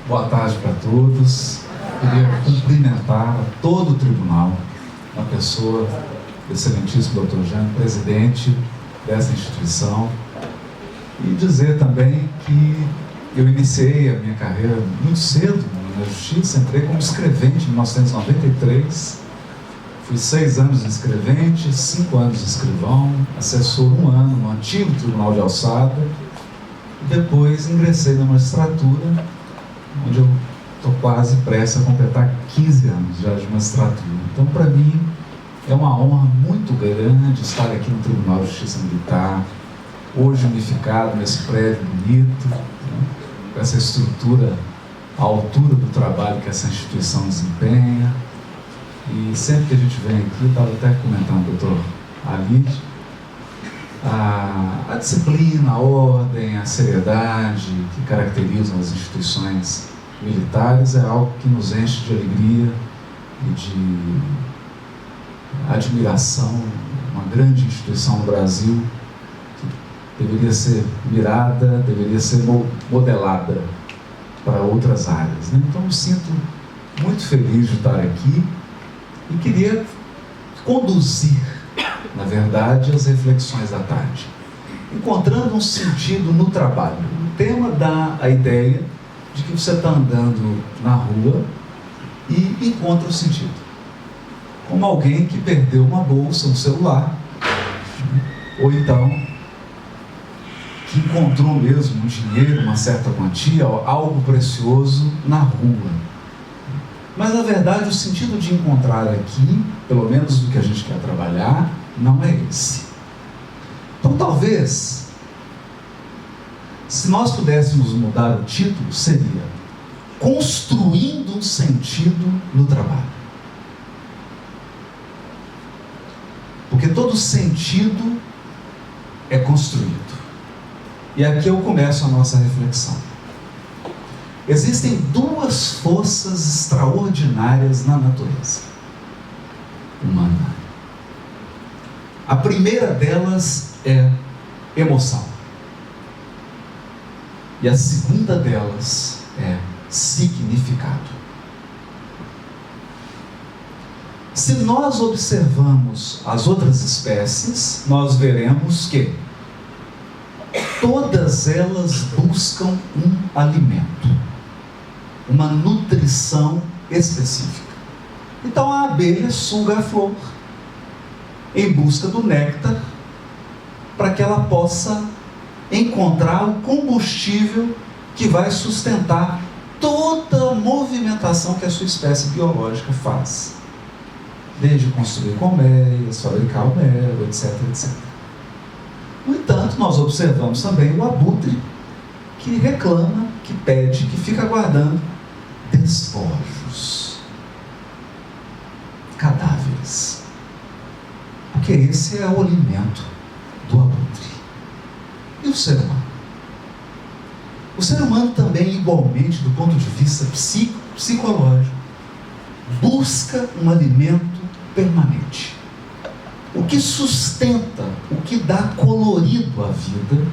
Boa tarde para todos. Queria cumprimentar a todo o tribunal, na pessoa do excelentíssimo Dr. Jânio, presidente dessa instituição, e dizer também que eu iniciei a minha carreira muito cedo na Justiça. Entrei como escrevente em 1993, fui 6 anos escrevente, 5 anos escrivão, assessor 1 ano no antigo Tribunal de Alçada, e depois ingressei na magistratura, onde eu estou quase prestes a completar 15 anos já de magistratura. Então, para mim, é uma honra muito grande estar aqui no Tribunal de Justiça Militar, hoje unificado nesse prédio bonito, né, com essa estrutura à altura do trabalho que essa instituição desempenha. E sempre que a gente vem aqui, estava até comentando com o doutor Alide, a disciplina, a ordem, a seriedade que caracterizam as instituições militares é algo que nos enche de alegria e de admiração. Uma grande instituição no Brasil que deveria ser mirada, deveria ser modelada para outras áreas, né? Então, me sinto muito feliz de estar aqui e queria conduzir, na verdade, as reflexões da tarde, encontrando um sentido no trabalho. O tema dá a ideia de que você está andando na rua e encontra o sentido. Como alguém que perdeu uma bolsa, um celular, ou então que encontrou mesmo um dinheiro, uma certa quantia, algo precioso na rua. Mas, na verdade, o sentido de encontrar aqui, pelo menos do que a gente quer trabalhar, não é esse. Então, talvez, se nós pudéssemos mudar o título, seria Construindo um Sentido no Trabalho. Porque todo sentido é construído. E aqui eu começo a nossa reflexão. Existem 2 forças extraordinárias na natureza humana. A primeira delas é emoção. E a segunda delas é significado. Se nós observamos as outras espécies, nós veremos que todas elas buscam um alimento, uma nutrição específica. Então a abelha suga a flor em busca do néctar, para que ela possa encontrar o combustível que vai sustentar toda a movimentação que a sua espécie biológica faz, desde construir colmeias, fabricar o mel, etc, etc. No entanto, nós observamos também o abutre, que reclama, que pede, que fica aguardando despojos, cadáveres, porque esse é o alimento do abutre. E o ser humano? O ser humano também, igualmente, do ponto de vista psicológico, busca um alimento permanente. O que sustenta, o que dá colorido à vida,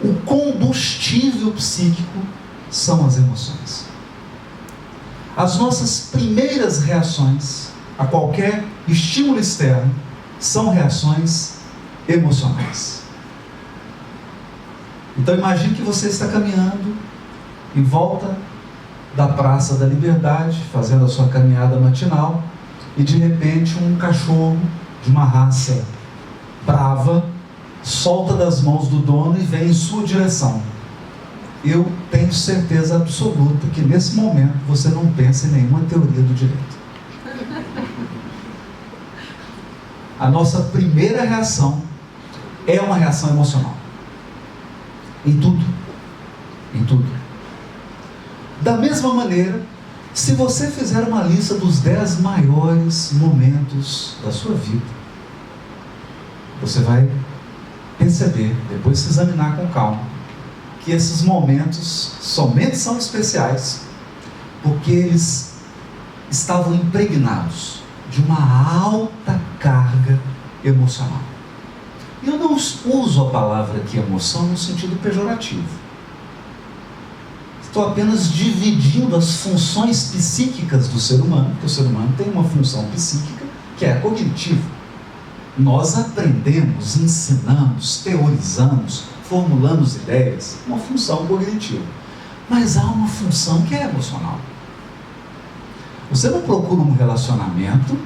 o combustível psíquico são as emoções. As nossas primeiras reações a qualquer estímulo externo são reações emocionais. Então imagine que você está caminhando em volta da Praça da Liberdade, fazendo a sua caminhada matinal, e de repente um cachorro de uma raça brava solta das mãos do dono e vem em sua direção. Eu tenho certeza absoluta que nesse momento você não pensa em nenhuma teoria do direito. A nossa primeira reação é uma reação emocional. Em tudo. Em tudo. Da mesma maneira, se você fizer uma lista dos 10 maiores momentos da sua vida, você vai perceber, depois de se examinar com calma, que esses momentos somente são especiais porque eles estavam impregnados de uma alta carga emocional. E eu não uso a palavra aqui emoção no sentido pejorativo. estou apenas dividindo as funções psíquicas do ser humano, porque o ser humano tem uma função psíquica que é a cognitiva. Nós aprendemos, ensinamos, teorizamos, formulamos ideias, uma função cognitiva. Mas há uma função que é emocional. Você não procura um relacionamento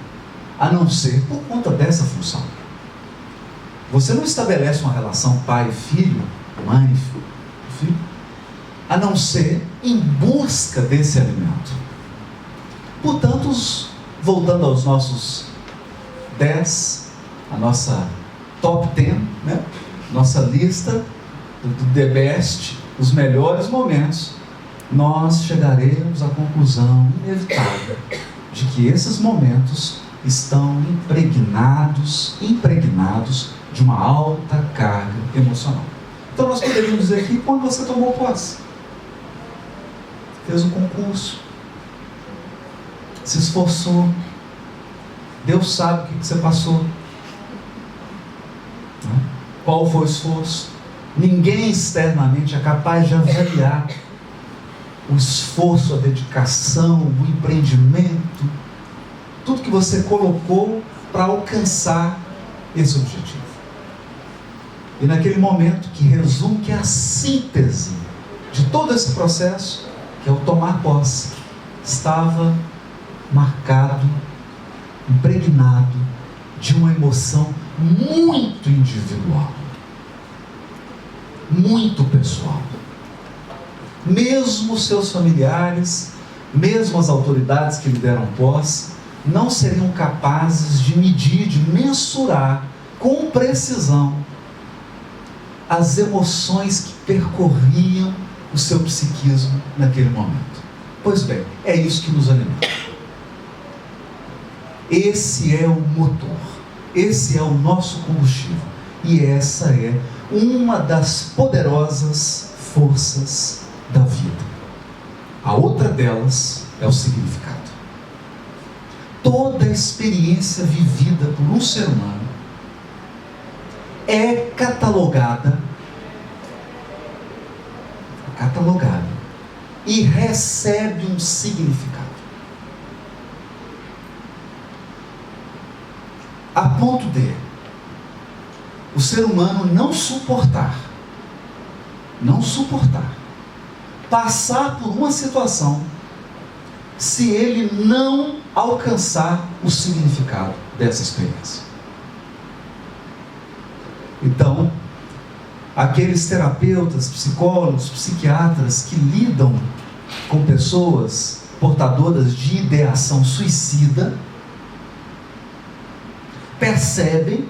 a não ser por conta dessa função. Você não estabelece uma relação pai-filho, mãe-filho, a não ser em busca desse alimento. Portanto, voltando aos nossos 10, a nossa top 10, né? Nossa lista do The Best, os melhores momentos, nós chegaremos à conclusão inevitável de que esses momentos estão impregnados de uma alta carga emocional. Então nós poderíamos dizer que quando você tomou posse, fez um concurso, se esforçou, Deus sabe o que você passou, qual foi o esforço. Ninguém externamente é capaz de avaliar o esforço, a dedicação, o empreendimento, tudo que você colocou para alcançar esse objetivo. E naquele momento que resume, que é a síntese de todo esse processo, que é o tomar posse, estava marcado, impregnado de uma emoção muito individual, muito pessoal. Mesmo seus familiares, mesmo as autoridades que lhe deram posse, não seriam capazes de medir, de mensurar com precisão as emoções que percorriam o seu psiquismo naquele momento. Pois bem, é isso que nos alimenta. Esse é o motor, esse é o nosso combustível, e essa é uma das poderosas forças da vida. A outra delas é o significado. Toda experiência vivida por um ser humano é catalogada e recebe um significado. A ponto de o ser humano não suportar passar por uma situação se ele não alcançar o significado dessa experiência. Então, aqueles terapeutas, psicólogos, psiquiatras que lidam com pessoas portadoras de ideação suicida, percebem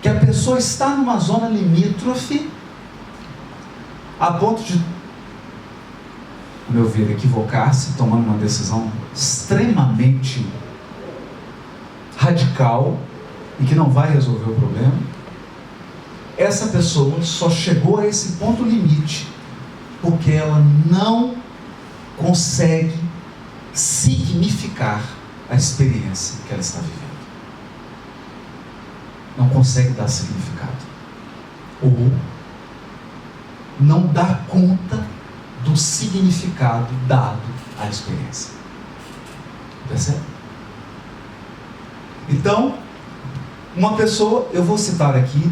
que a pessoa está numa zona limítrofe a ponto de, a meu ver, equivocar-se, tomando uma decisão extremamente radical e que não vai resolver o problema. Essa pessoa só chegou a esse ponto limite porque ela não consegue significar a experiência que ela está vivendo. Não consegue dar significado. Ou não dá conta do significado dado à experiência. Percebe? Então, uma pessoa, eu vou citar aqui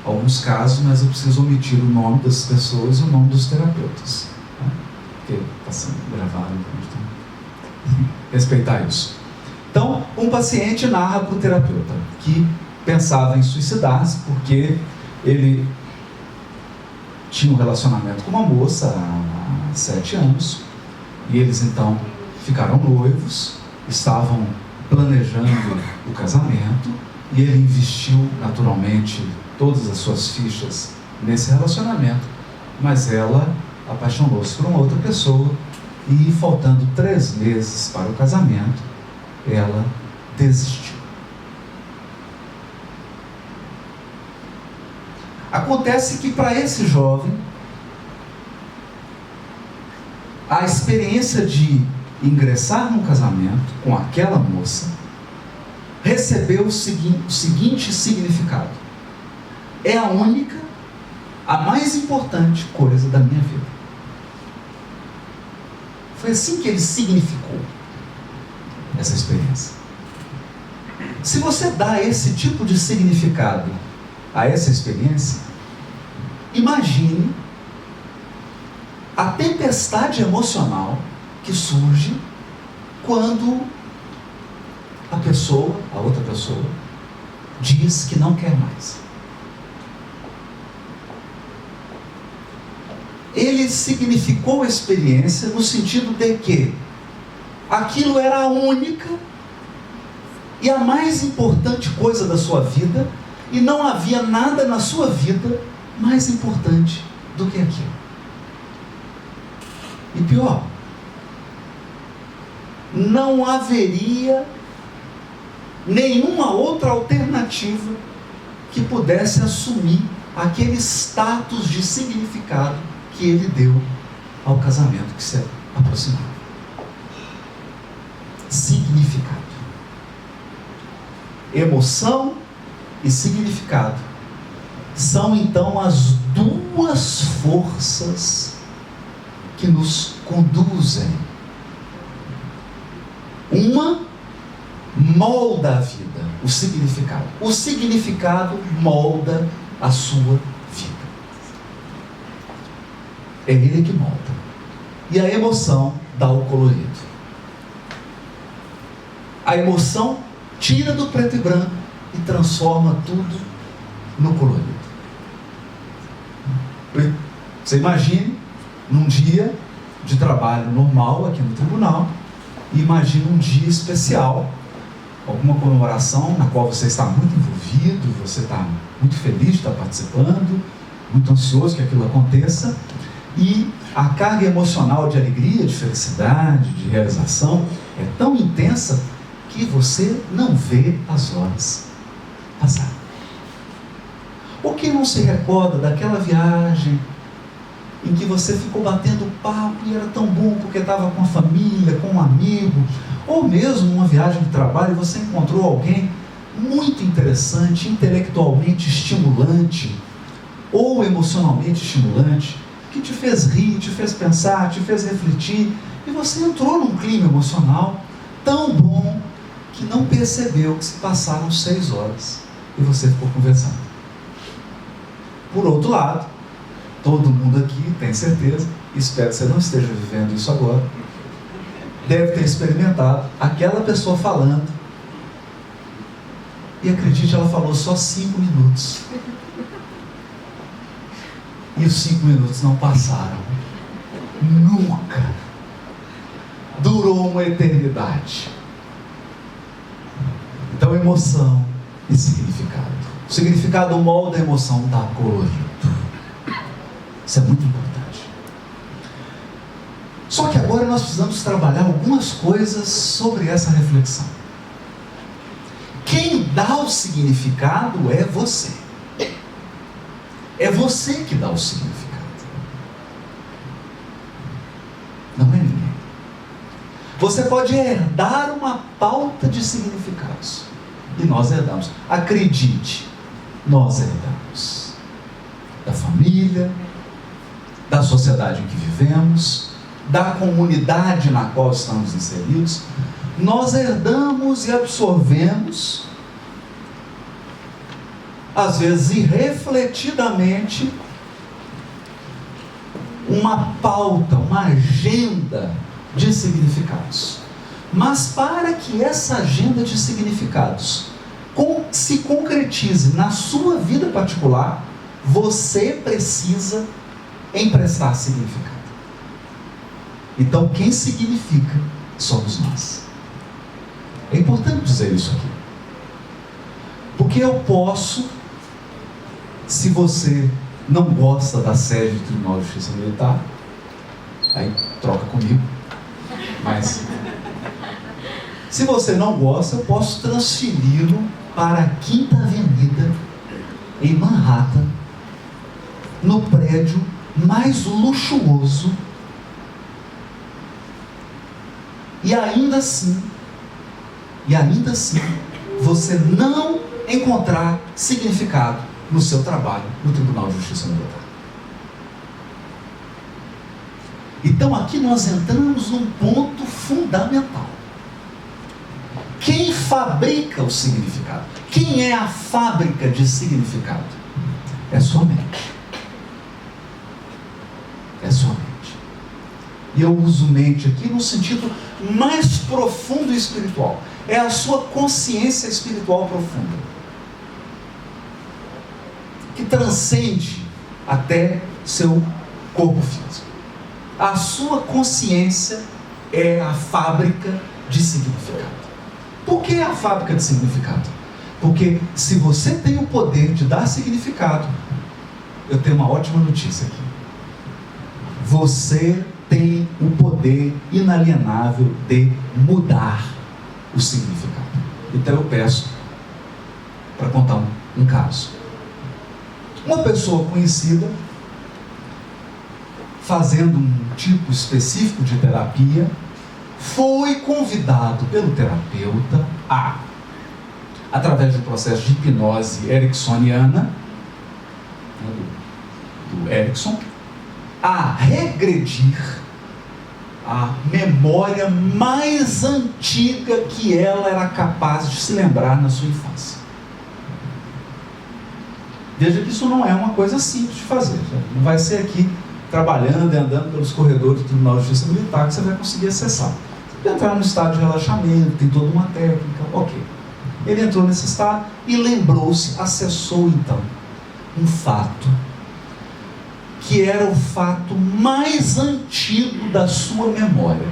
alguns casos, mas eu preciso omitir o nome das pessoas e o nome dos terapeutas, né? Porque está sendo gravado, então respeitar isso. Então, um paciente narra para o terapeuta que pensava em suicidar-se porque ele tinha um relacionamento com uma moça há 7 anos e eles então ficaram noivos, estavam planejando o casamento e ele investiu naturalmente todas as suas fichas nesse relacionamento, mas ela apaixonou-se por uma outra pessoa e faltando 3 meses para o casamento, ela desistiu. Acontece que para esse jovem, a experiência de ingressar num casamento com aquela moça recebeu o seguinte significado: é a única, a mais importante coisa da minha vida. Foi assim que ele significou essa experiência. Se você dá esse tipo de significado a essa experiência, imagine a tempestade emocional que surge quando a outra pessoa, diz que não quer mais. Ele significou a experiência no sentido de que aquilo era a única e a mais importante coisa da sua vida, e não havia nada na sua vida mais importante do que aquilo. E pior, não haveria nenhuma outra alternativa que pudesse assumir aquele status de significado que ele deu ao casamento que se aproximava. Significado. Emoção e significado são então as duas forças que nos conduzem. Uma molda a vida, o significado. O significado molda a sua vida. É ele que molda. E a emoção dá o colorido. A emoção tira do preto e branco e transforma tudo no colorido. Você imagine num dia de trabalho normal aqui no tribunal, e imagine um dia especial, alguma comemoração na qual você está muito envolvido, você está muito feliz de estar participando, muito ansioso que aquilo aconteça, e a carga emocional de alegria, de felicidade, de realização é tão intensa que você não vê as horas passar. Ou quem não se recorda daquela viagem em que você ficou batendo papo e era tão bom porque estava com a família, com um amigo, ou mesmo uma viagem de trabalho e você encontrou alguém muito interessante, intelectualmente estimulante, ou emocionalmente estimulante, que te fez rir, te fez pensar, te fez refletir, e você entrou num clima emocional tão bom que não percebeu que se passaram 6 horas e você ficou conversando. Por outro lado, todo mundo aqui, tem certeza, espero que você não esteja vivendo isso agora, deve ter experimentado aquela pessoa falando, e acredite, ela falou só 5 minutos. E os 5 minutos não passaram. Nunca. Durou uma eternidade. Então, emoção e significado. O significado molda a emoção, dá colorido. Isso é muito importante. Só que agora nós precisamos trabalhar algumas coisas sobre essa reflexão. Quem dá o significado é você. É você que dá o significado. Não é ninguém. Você pode herdar uma pauta de significados. E nós herdamos. Acredite, nós herdamos. Da família, da sociedade em que vivemos, da comunidade na qual estamos inseridos. Nós herdamos e absorvemos, às vezes irrefletidamente, uma pauta, uma agenda de significados. Mas para que essa agenda de significados se concretize na sua vida particular, você precisa emprestar significado. Então, quem significa somos nós. É importante dizer isso aqui. Porque eu posso, se você não gosta da sede do Tribunal de Justiça Militar, aí troca comigo. Mas, se você não gosta, eu posso transferi-lo para a 5ª Avenida, em Manhattan, no prédio mais luxuoso, e ainda assim, você não encontrar significado no seu trabalho no Tribunal de Justiça Militar. Então aqui nós entramos num ponto fundamental. Quem fabrica o significado? Quem é a fábrica de significado? É sua mente. É sua mente. E eu uso mente aqui no sentido mais profundo e espiritual. É a sua consciência espiritual profunda, que transcende até seu corpo físico. A sua consciência é a fábrica de significado. Por que a fábrica de significado? Porque se você tem o poder de dar significado, eu tenho uma ótima notícia aqui. Você tem o poder inalienável de mudar o significado. Então eu peço para contar um caso. Uma pessoa conhecida, fazendo um tipo específico de terapia, foi convidado pelo terapeuta a, através do processo de hipnose ericksoniana, do Erickson, a regredir a memória mais antiga que ela era capaz de se lembrar na sua infância. Veja que isso não é uma coisa simples de fazer. Não vai ser aqui trabalhando e andando pelos corredores do Tribunal de Justiça Militar que você vai conseguir acessar. Você vai entrar num estado de relaxamento, tem toda uma técnica, ok. Ele entrou nesse estado e lembrou-se, acessou então um fato que era o fato mais antigo da sua memória.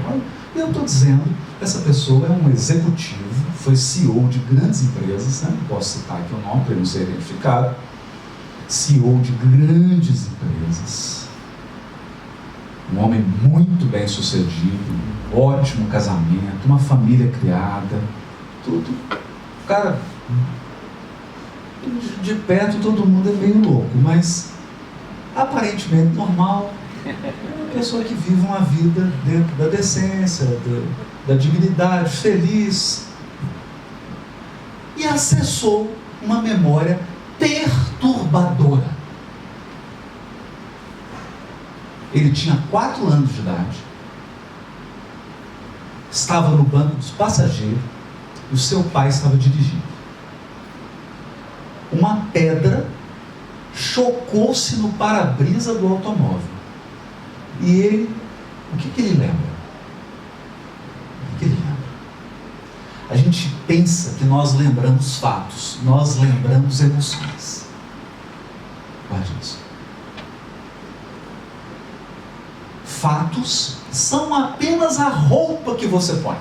Eu estou dizendo, essa pessoa é um executivo, foi CEO de grandes empresas, né? Não posso citar aqui o nome para ele não ser identificado, CEO de grandes empresas, um homem muito bem sucedido, um ótimo casamento, uma família criada, tudo. Cara, de perto todo mundo é meio louco, mas aparentemente normal, uma pessoa que vive uma vida dentro da decência, da dignidade, feliz, e acessou uma memória perturbadora. Ele tinha 4 anos de idade, estava no banco dos passageiros e o seu pai estava dirigindo. Uma pedra chocou-se no para-brisa do automóvel. E ele, o que ele lembra? O que ele lembra? A gente pensa que nós lembramos fatos, nós lembramos emoções. Guarde isso. Fatos são apenas a roupa que você põe.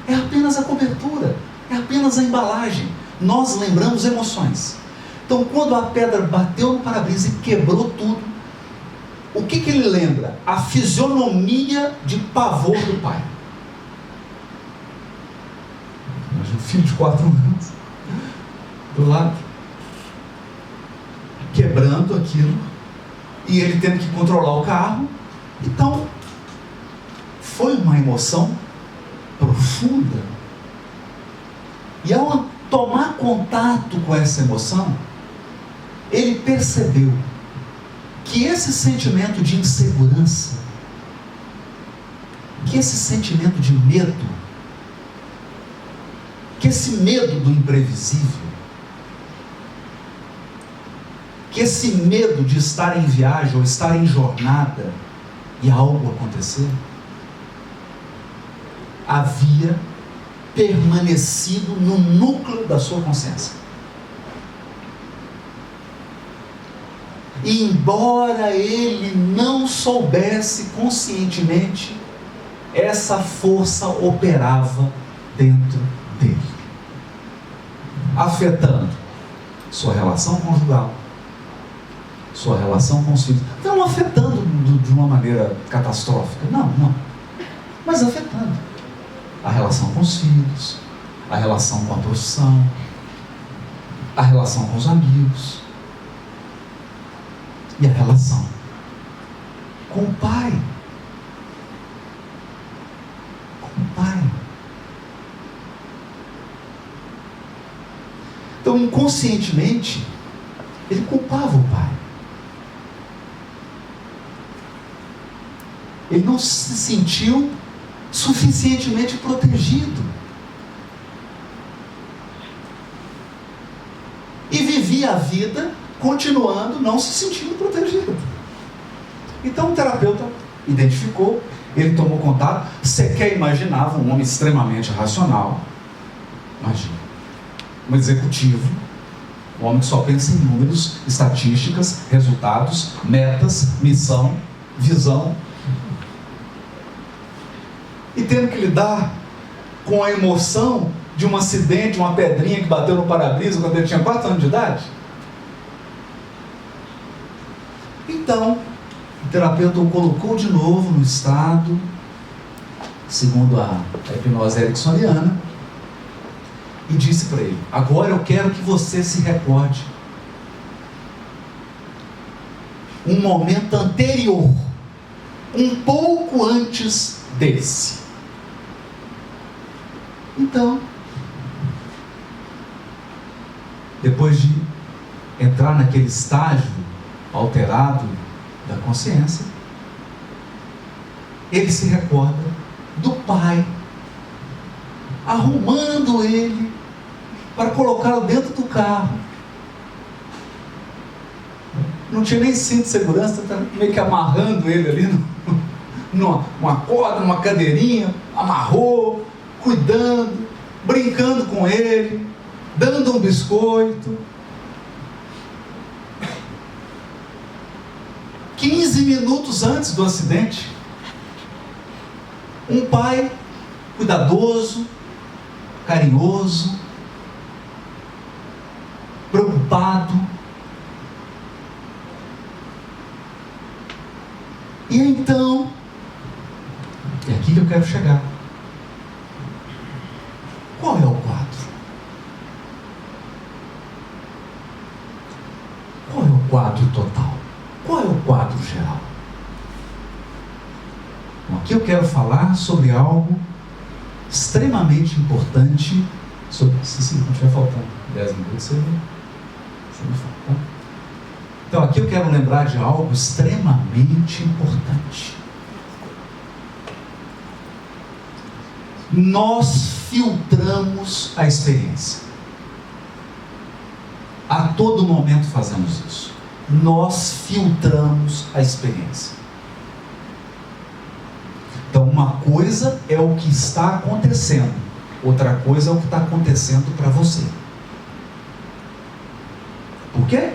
É apenas a cobertura, é apenas a embalagem. Nós lembramos emoções. Então, quando a pedra bateu no para-brisa e quebrou tudo, o que ele lembra? A fisionomia de pavor do pai. Imagina um filho de 4 anos do lado, quebrando aquilo, e ele tendo que controlar o carro. Então, foi uma emoção profunda. E ao tomar contato com essa emoção, ele percebeu que esse sentimento de insegurança, que esse sentimento de medo, que esse medo do imprevisível, que esse medo de estar em viagem ou estar em jornada e algo acontecer, havia permanecido no núcleo da sua consciência. E embora ele não soubesse conscientemente, essa força operava dentro dele, afetando sua relação conjugal, sua relação com os filhos. Não afetando de uma maneira catastrófica, não, mas afetando a relação com os filhos, a relação com a profissão, a relação com os amigos e a relação com o pai. Com o pai. Então, inconscientemente, ele culpava o pai. ele não se sentiu suficientemente protegido. E vivia a vida continuando não se sentindo protegido. Então o terapeuta identificou, ele tomou contato. Você quer imaginar um homem extremamente racional, imagina, um executivo, um homem que só pensa em números, estatísticas, resultados, metas, missão, visão, e tendo que lidar com a emoção de um acidente, uma pedrinha que bateu no para-brisa quando ele tinha 4 anos de idade. Então, o terapeuta o colocou de novo no estado, segundo a hipnose ericksoniana, e disse para ele: agora eu quero que você se recorde um momento anterior, um pouco antes desse. Então, depois de entrar naquele estágio alterado da consciência, ele se recorda do pai arrumando ele para colocá-lo dentro do carro. Não tinha nem cinto de segurança, tá meio que amarrando ele ali numa corda, numa cadeirinha, amarrou, cuidando, brincando com ele, dando um biscoito. 15 minutos antes do acidente, um pai cuidadoso, carinhoso, preocupado. E então, é aqui que eu quero chegar. Qual é o quadro? Qual é o quadro total? Qual é o quadro geral? Bom, aqui eu quero falar sobre algo extremamente importante. Se não estiver faltando 10 minutos, você me fala, tá? Então aqui eu quero lembrar de algo extremamente importante. Nós filtramos a experiência. A todo momento fazemos isso. Nós filtramos a experiência. Então uma coisa é o que está acontecendo, outra coisa é o que está acontecendo para você. Por quê?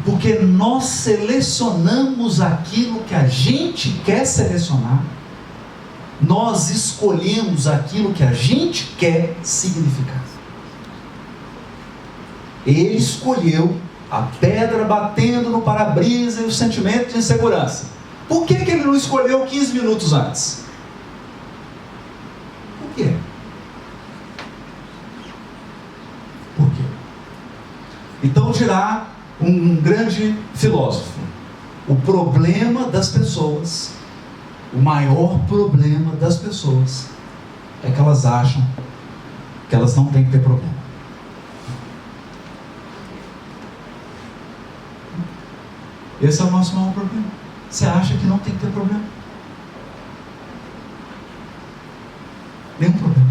Porque nós selecionamos aquilo que a gente quer selecionar, nós escolhemos aquilo que a gente quer significar. Ele escolheu a pedra batendo no para-brisa e o sentimento de insegurança. Por que ele não escolheu 15 minutos antes? Por quê? Por quê? Então dirá um grande filósofo: o problema das pessoas, o maior problema das pessoas é que elas acham que elas não têm que ter problema. Esse é o nosso maior problema. Você acha que não tem que ter problema? Nenhum problema.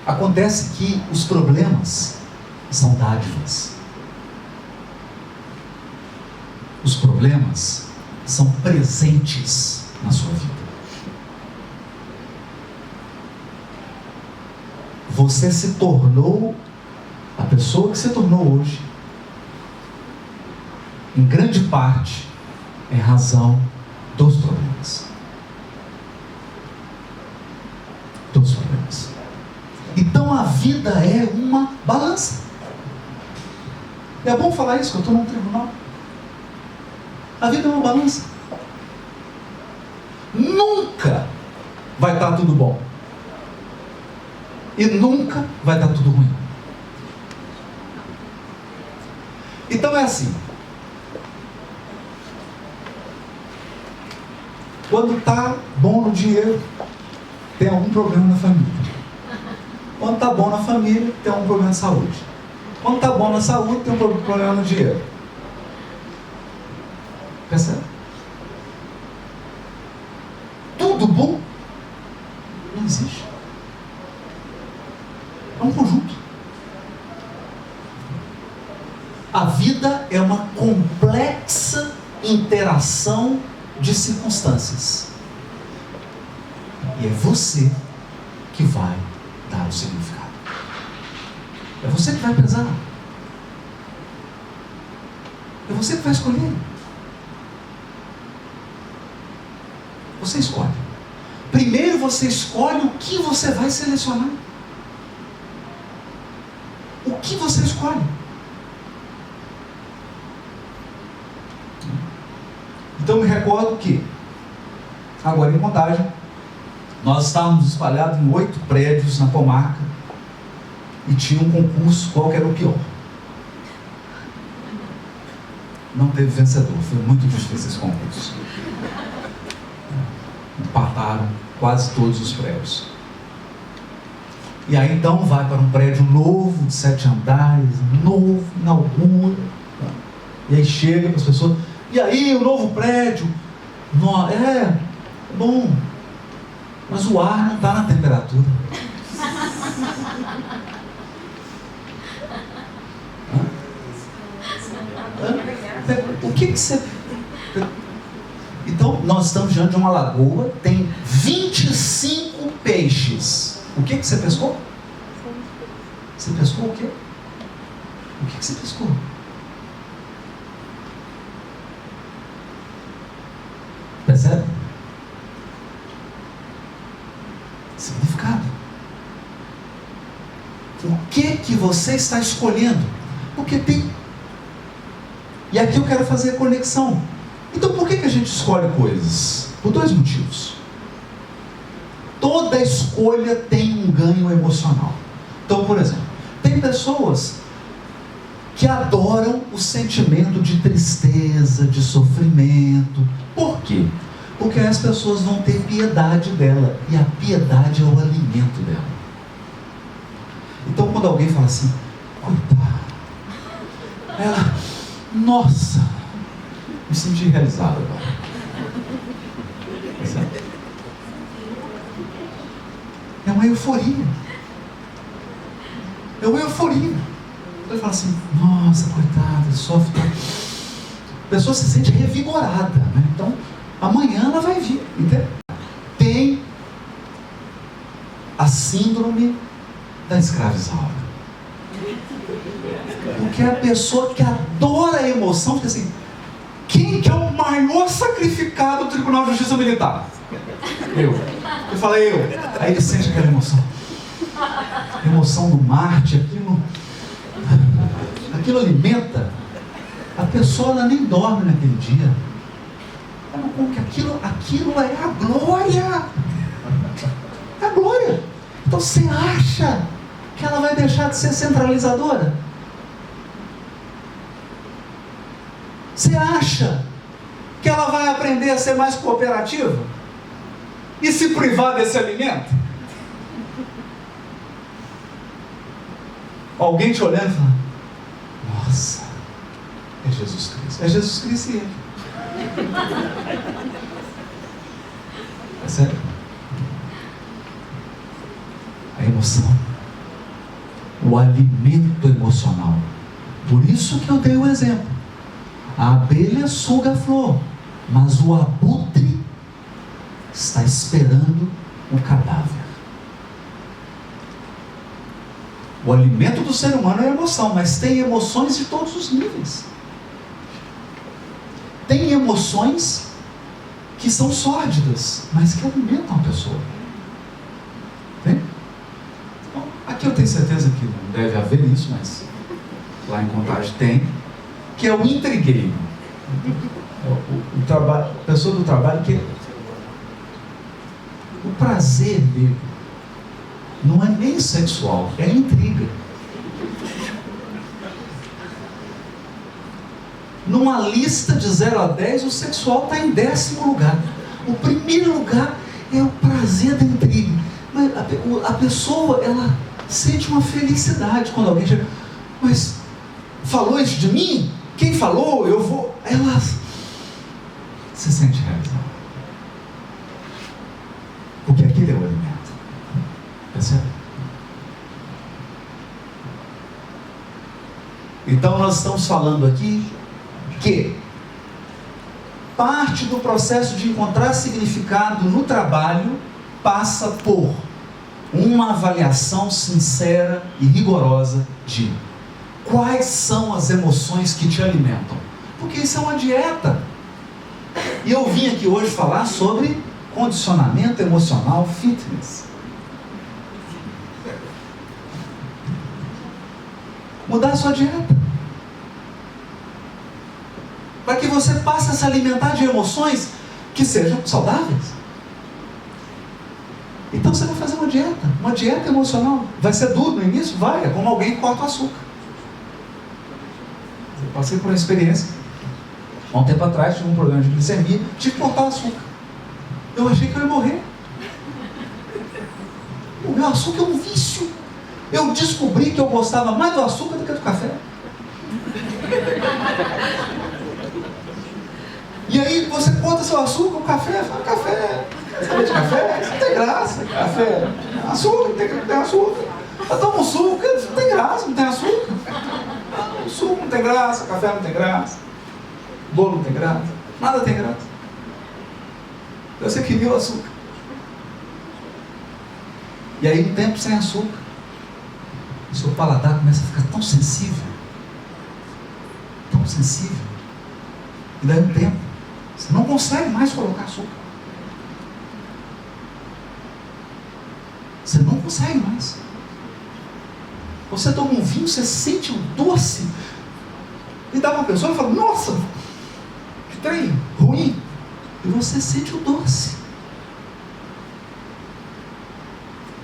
Acontece que os problemas são dádivas. Os problemas são presentes na sua vida. Você se tornou a pessoa que se tornou hoje, em grande parte, em razão dos problemas. Dos problemas. Então a vida é uma balança. É bom falar isso, que eu estou num tribunal. A vida é uma balança. Nunca vai estar tudo bom. E nunca vai estar tudo ruim. Então é assim. Quando está bom no dinheiro, tem algum problema na família. Quando está bom na família, tem algum problema de saúde. Quando está bom na saúde, tem um problema no dinheiro. Percebe? interação de circunstâncias. E é você que vai dar o significado. É você que vai pesar. É você que vai escolher. Você escolhe. Primeiro você escolhe o que você vai selecionar. O que você escolhe? Então me recordo que, agora em Contagem, nós estávamos espalhados em 8 prédios na comarca e tinha um concurso, qual que era o pior. Não teve vencedor, foi muito difícil esse concurso. Empataram quase todos os prédios. E aí então vai para um prédio novo, de 7 andares, novo, inaugura. E aí chega para as pessoas, e aí o novo prédio, é bom, mas o ar não está na temperatura. O que você... Então, nós estamos diante de uma lagoa, tem 25 peixes. O que você pescou? Você pescou o quê? O que você pescou? Percebe? Significado. O que você está escolhendo? Porque tem... E aqui eu quero fazer a conexão. Então por que a gente escolhe coisas? Por 2 motivos. Toda escolha tem um ganho emocional. Então, por exemplo, tem pessoas que adoram o sentimento de tristeza, de sofrimento. Por quê? Porque as pessoas vão ter piedade dela. E a piedade é o alimento dela. Então quando alguém fala assim, coitada, ela, nossa, me senti realizado agora. É uma euforia. É uma euforia. Então ele fala assim, nossa, coitada, sofre. A pessoa se sente revigorada, né? Então, amanhã ela vai vir. Entendeu? Tem a síndrome da escravizaura. Porque a pessoa que adora a emoção fica assim, quem que é o maior sacrificado do Tribunal de Justiça Militar? Eu falei, eu. Aí ele sente aquela emoção. Emoção do Marte, aquilo alimenta. A pessoa ela nem dorme naquele dia. Como que aquilo é a glória. É a glória. Então você acha que ela vai deixar de ser centralizadora? Você acha que ela vai aprender a ser mais cooperativa? E se privar desse alimento? Alguém te olhando e falando, nossa, é Jesus Cristo. É Jesus Cristo e ele. É sério? A emoção. O alimento emocional. Por isso que eu dei o exemplo. A abelha suga a flor, mas o abutre está esperando o cadáver. O alimento do ser humano é a emoção, mas tem emoções de todos os níveis. Tem emoções que são sórdidas, mas que alimentam a pessoa. Tem? Bom, aqui eu tenho certeza que não deve haver isso, mas lá em Contagem tem, que é o intrigueiro. A pessoa do trabalho que o prazer dele não é nem sexual, é intriga. Numa lista de 0 a 10, o sexual está em 10º lugar. O primeiro lugar é o prazer da intriga. Mas a pessoa, ela sente uma felicidade quando alguém chega. Mas falou isso de mim? Quem falou? Eu vou... Ela se sente realizada. Porque aquele é o alimento. Percebe? Então nós estamos falando aqui que parte do processo de encontrar significado no trabalho passa por uma avaliação sincera e rigorosa de quais são as emoções que te alimentam. Porque isso é uma dieta. E eu vim aqui hoje falar sobre condicionamento emocional fitness. Mudar a sua dieta. Para que você passe a se alimentar de emoções que sejam saudáveis. Então você vai fazer uma dieta emocional. Vai ser duro no início? Vai, é como alguém que corta o açúcar. Eu passei por uma experiência. Há um tempo atrás, tive um problema de glicemia, tive que cortar o açúcar. Eu achei que eu ia morrer. O meu açúcar é um vício. Eu descobri que eu gostava mais do açúcar do que do café. E aí você conta seu açúcar, o café, fala, café, sabe de café? Isso não tem graça, café, açúcar, não tem açúcar. Eu tomo suco, não tem graça, não tem açúcar. O suco não tem graça, o café não tem graça, o bolo não tem graça, nada tem graça. Você queria o açúcar. E aí um tempo sem açúcar, o seu paladar começa a ficar tão sensível, e daí um tempo, você não consegue mais colocar açúcar. Você não consegue mais. Você toma um vinho, você sente o doce, e dá uma pessoa e fala, nossa, que trem ruim. E você sente o doce.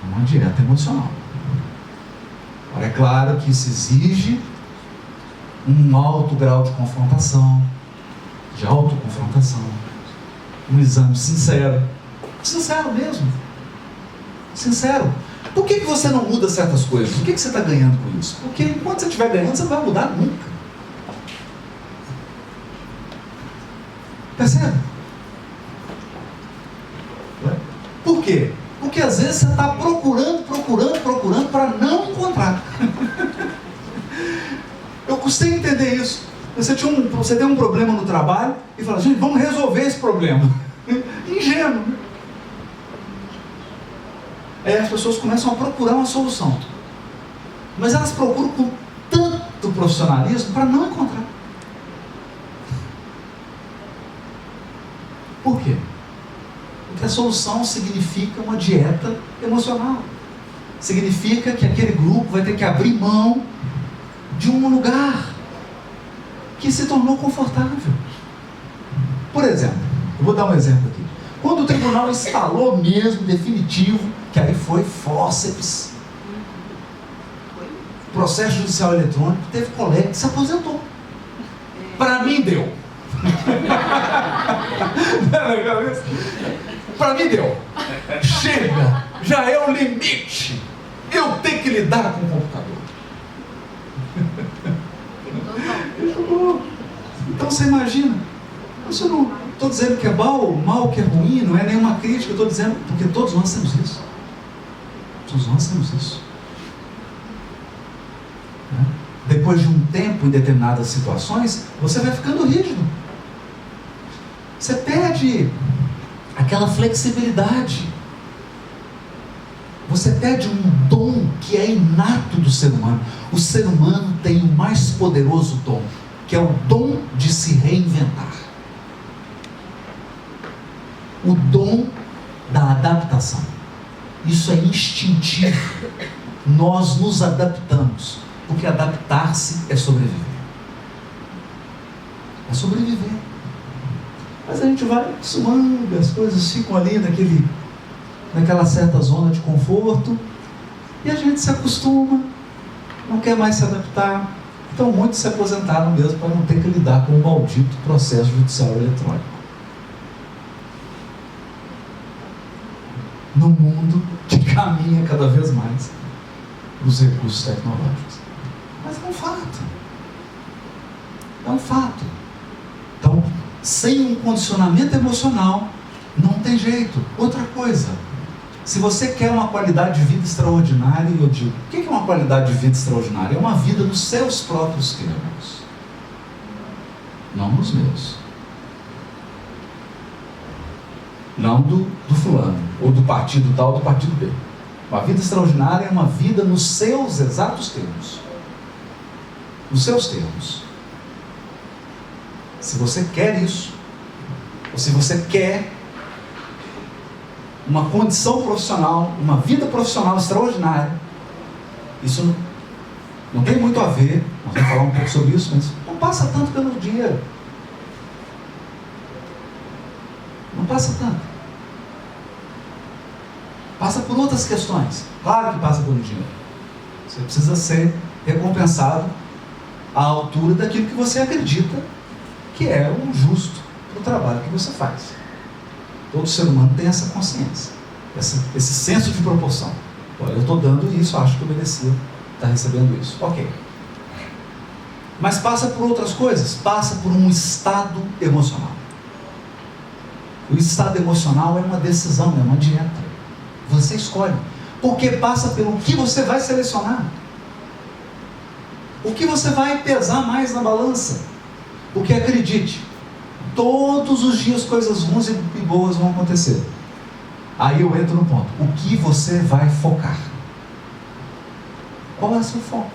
É uma dieta emocional. Agora, é claro que isso exige um alto grau de confrontação, de autoconfrontação, um exame sincero mesmo, sincero. Por que você não muda certas coisas? O que você está ganhando com isso? Porque enquanto você estiver ganhando, você não vai mudar nunca. Percebe? Por quê? Porque às vezes você está procurando para não encontrar. Eu custei entender isso. Você tem um problema no trabalho e fala, gente, vamos resolver esse problema. Ingênuo. Aí as pessoas começam a procurar uma solução. Mas elas procuram com tanto profissionalismo para não encontrar. Por quê? Porque a solução significa uma dieta emocional. Significa que aquele grupo vai ter que abrir mão de um lugar que se tornou confortável. Por exemplo, eu vou dar um exemplo aqui. Quando o tribunal instalou mesmo, definitivo, que aí foi fórceps, processo judicial eletrônico, teve colega que se aposentou. Para mim deu. Não é legal isso? Para mim deu. Chega, já é o limite. Eu tenho que lidar com o computador. Então você imagina, eu não estou dizendo que é mal que é ruim, não é nenhuma crítica, eu estou dizendo, porque todos nós temos isso. Todos nós temos isso. Depois de um tempo em determinadas situações, você vai ficando rígido. Você perde aquela flexibilidade. Você perde um dom que é inato do ser humano. O ser humano tem o mais poderoso dom, que é o dom de se reinventar. O dom da adaptação. Isso é instintivo. Nós nos adaptamos, porque adaptar-se é sobreviver. É sobreviver. Mas a gente vai acostumando, as coisas ficam ali naquela certa zona de conforto, e a gente se acostuma, não quer mais se adaptar. Então muitos se aposentaram mesmo para não ter que lidar com o maldito processo judicial eletrônico. No mundo que caminha cada vez mais os recursos tecnológicos. Mas é um fato. É um fato. Então, sem um condicionamento emocional, não tem jeito. Outra coisa, se você quer uma qualidade de vida extraordinária, eu digo, o que é uma qualidade de vida extraordinária? É uma vida nos seus próprios termos, não nos meus. não do fulano, ou do partido tal, ou do partido B. Uma vida extraordinária é uma vida nos seus exatos termos. Nos seus termos. Se você quer isso, ou se você quer uma condição profissional, uma vida profissional extraordinária, isso não tem muito a ver, nós vamos falar um pouco sobre isso, mas não passa tanto pelo dinheiro. Não passa tanto. Passa por outras questões. Claro que passa pelo dinheiro. Você precisa ser recompensado à altura daquilo que você acredita que é o justo para o trabalho que você faz. Todo ser humano tem essa consciência, esse senso de proporção. Olha, eu estou dando isso, acho que eu merecia estar recebendo isso. Ok. Mas passa por outras coisas. Passa por um estado emocional. O estado emocional é uma decisão, é uma dieta. Você escolhe. Porque passa pelo que você vai selecionar. O que você vai pesar mais na balança. Porque acredite, todos os dias coisas ruins e boas vão acontecer. Aí eu entro no ponto. O que você vai focar? Qual é o seu foco?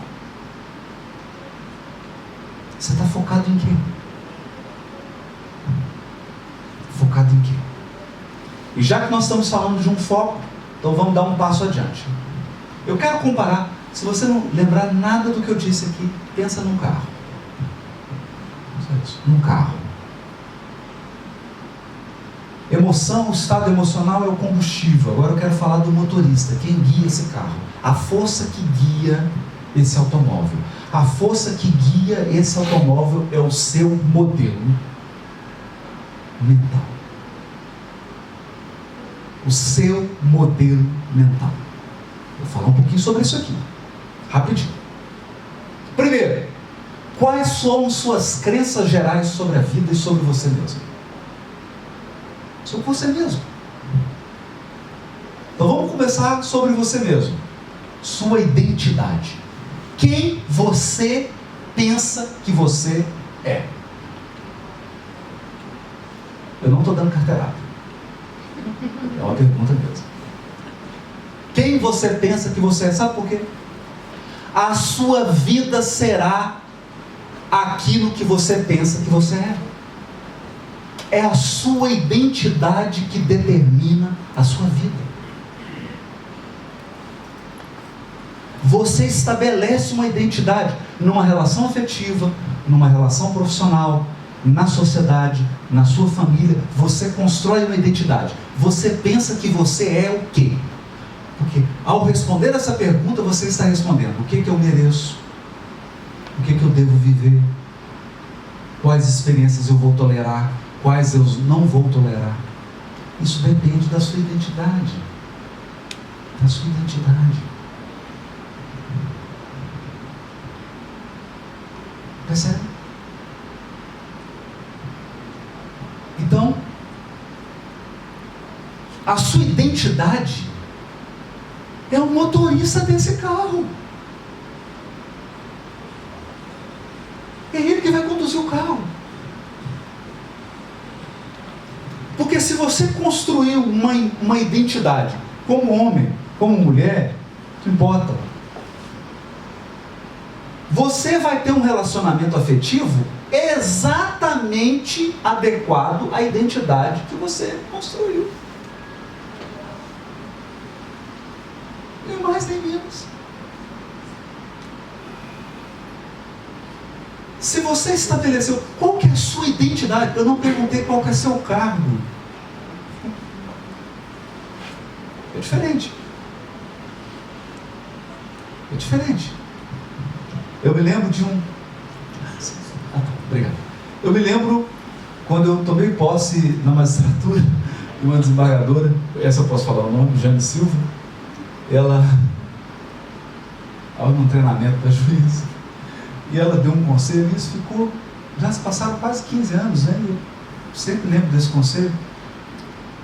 Você está focado em quê? Focado em quê? E já que nós estamos falando de um foco, então vamos dar um passo adiante. Eu quero comparar, se você não lembrar nada do que eu disse aqui, pensa num carro. Num carro. Emoção, o estado emocional é o combustível. Agora eu quero falar do motorista, quem guia esse carro. A força que guia esse automóvel. A força que guia esse automóvel é o seu modelo mental. O seu modelo mental. Vou falar um pouquinho sobre isso aqui, rapidinho. Primeiro, quais são suas crenças gerais sobre a vida e sobre você mesmo? Sobre você mesmo. Então vamos começar sobre você mesmo. Sua identidade. Quem você pensa que você é? Eu não estou dando carteirada. É uma pergunta mesmo. Quem você pensa que você é? Sabe por quê? A sua vida será aquilo que você pensa que você é. É a sua identidade que determina a sua vida. Você estabelece uma identidade numa relação afetiva, numa relação profissional, na sociedade, na sua família. Você constrói uma identidade. Você pensa que você é o quê? Porque ao responder essa pergunta, você está respondendo: o que eu mereço? O que eu devo viver? Quais experiências eu vou tolerar? Quais eu não vou tolerar? Isso depende da sua identidade. Da sua identidade. Percebe? Então, a sua identidade é o motorista desse carro. É ele que vai conduzir o carro. Porque se você construiu uma identidade como homem, como mulher, não importa. Você vai ter um relacionamento afetivo exatamente adequado à identidade que você construiu. Nem mais nem menos. Se você estabeleceu qual que é a sua identidade, eu não perguntei qual que é seu cargo. É diferente. É diferente. Eu me lembro de um... Obrigado. Eu me lembro quando eu tomei posse na magistratura de uma desembargadora, essa eu posso falar o nome, Jane Silva. Ela estava num treinamento da juíza e ela deu um conselho e isso ficou, já se passaram quase 15 anos, né? Eu sempre lembro desse conselho,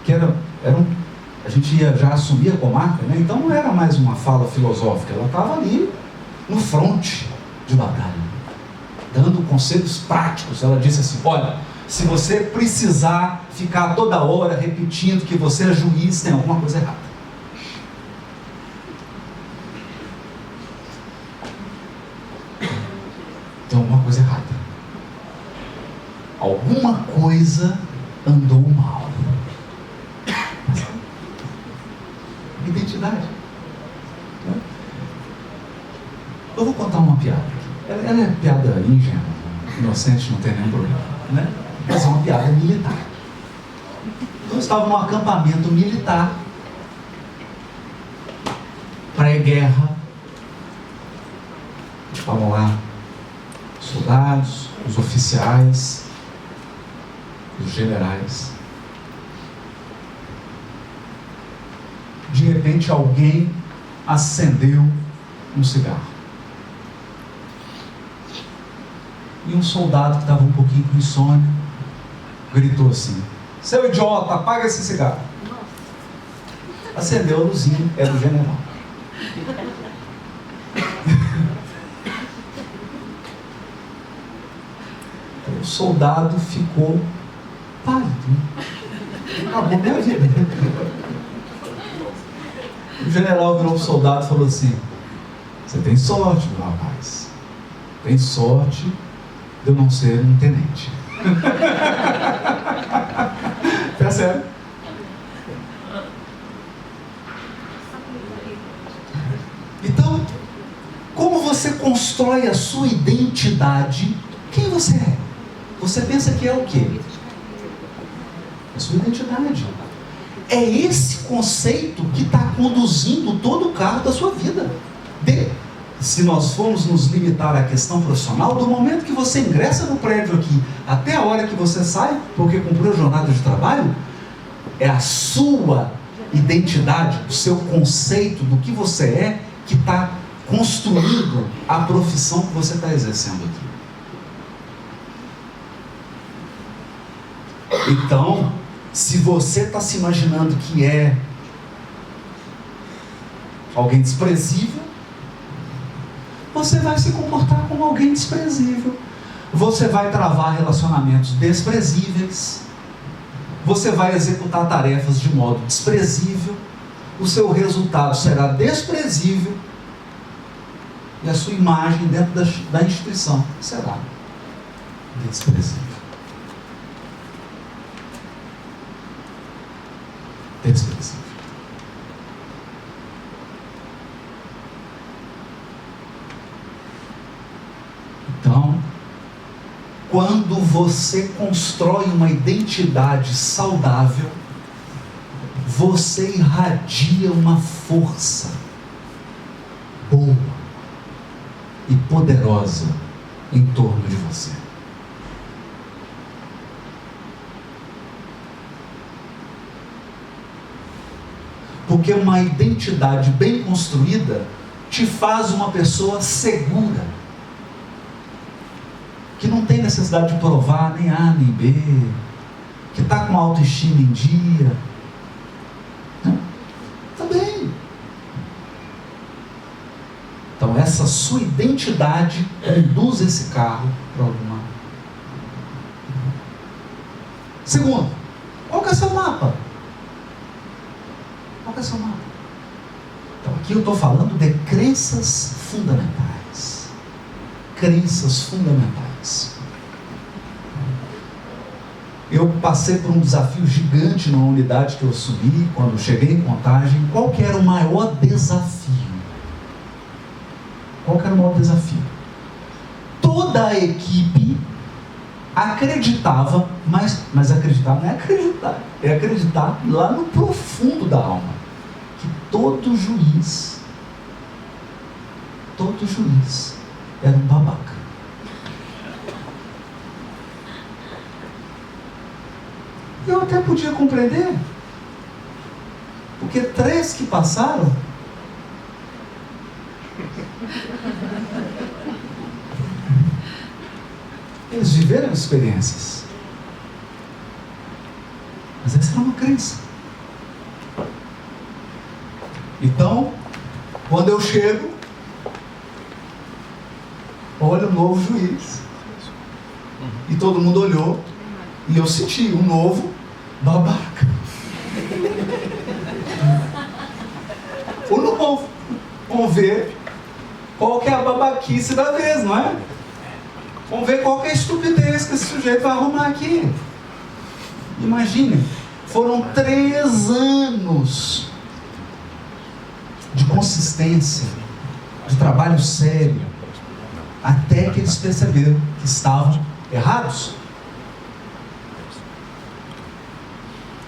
que a gente ia já assumir a comarca, né? Então não era mais uma fala filosófica, ela estava ali no fronte de batalha, dando conselhos práticos. Ela disse assim: olha, Se você precisar ficar toda hora repetindo que você é juiz, tem alguma coisa errada. Tem alguma coisa errada. Alguma coisa andou mal. Identidade. Eu vou contar uma piada. Ela é piada ingênua, inocente, não tem nenhum problema, né? Mas é uma piada militar. Eu estava num acampamento militar, pré-guerra. Estavam lá os soldados, os oficiais, os generais. De repente alguém acendeu um cigarro. E um soldado que estava um pouquinho com insônia gritou assim: seu idiota, apaga esse cigarro. Acendeu a luzinha, era o general. O soldado ficou pálido. Acabou minha vida. O general virou para o soldado e falou assim: você tem sorte, meu rapaz. Tem sorte de eu não ser um tenente. Percebe? Então, como você constrói a sua identidade? Quem você é? Você pensa que é o quê? A sua identidade. É esse conceito que está conduzindo todo o carro da sua vida. Se nós formos nos limitar à questão profissional, do momento que você ingressa no prédio aqui até a hora que você sai, porque cumpriu a jornada de trabalho, é a sua identidade, o seu conceito do que você é, que está construindo a profissão que você está exercendo aqui. Então, se você está se imaginando que é alguém desprezível, você vai se comportar como alguém desprezível. Você vai travar relacionamentos desprezíveis. Você vai executar tarefas de modo desprezível. O seu resultado será desprezível. E a sua imagem dentro da instituição será desprezível. Desprezível. Então, quando você constrói uma identidade saudável, você irradia uma força boa e poderosa em torno de você. Porque uma identidade bem construída te faz uma pessoa segura, que não tem necessidade de provar nem A nem B, que está com a autoestima em dia. Está bem. Então essa sua identidade conduz esse carro para alguma. Segundo, qual que é o seu mapa? Qual que é o seu mapa? Então aqui eu estou falando de crenças fundamentais. Crenças fundamentais. Eu passei por um desafio gigante numa unidade que eu assumi quando cheguei em Contagem. Qual que era o maior desafio? Qual que era o maior desafio? Toda a equipe acreditava, mas acreditar não é acreditar, é acreditar lá no profundo da alma, que todo juiz era um babaca. Eu até podia compreender, porque 3 que passaram eles viveram experiências, mas essa era uma crença. Então, quando eu chego, olha o novo juiz, e todo mundo olhou E eu senti um novo babaca. O novo. Vamos ver qual que é a babaquice da vez, não é? Vamos ver qual que é a estupidez que esse sujeito vai arrumar aqui. Imagine, foram 3 anos de consistência, de trabalho sério, até que eles perceberam que estavam errados.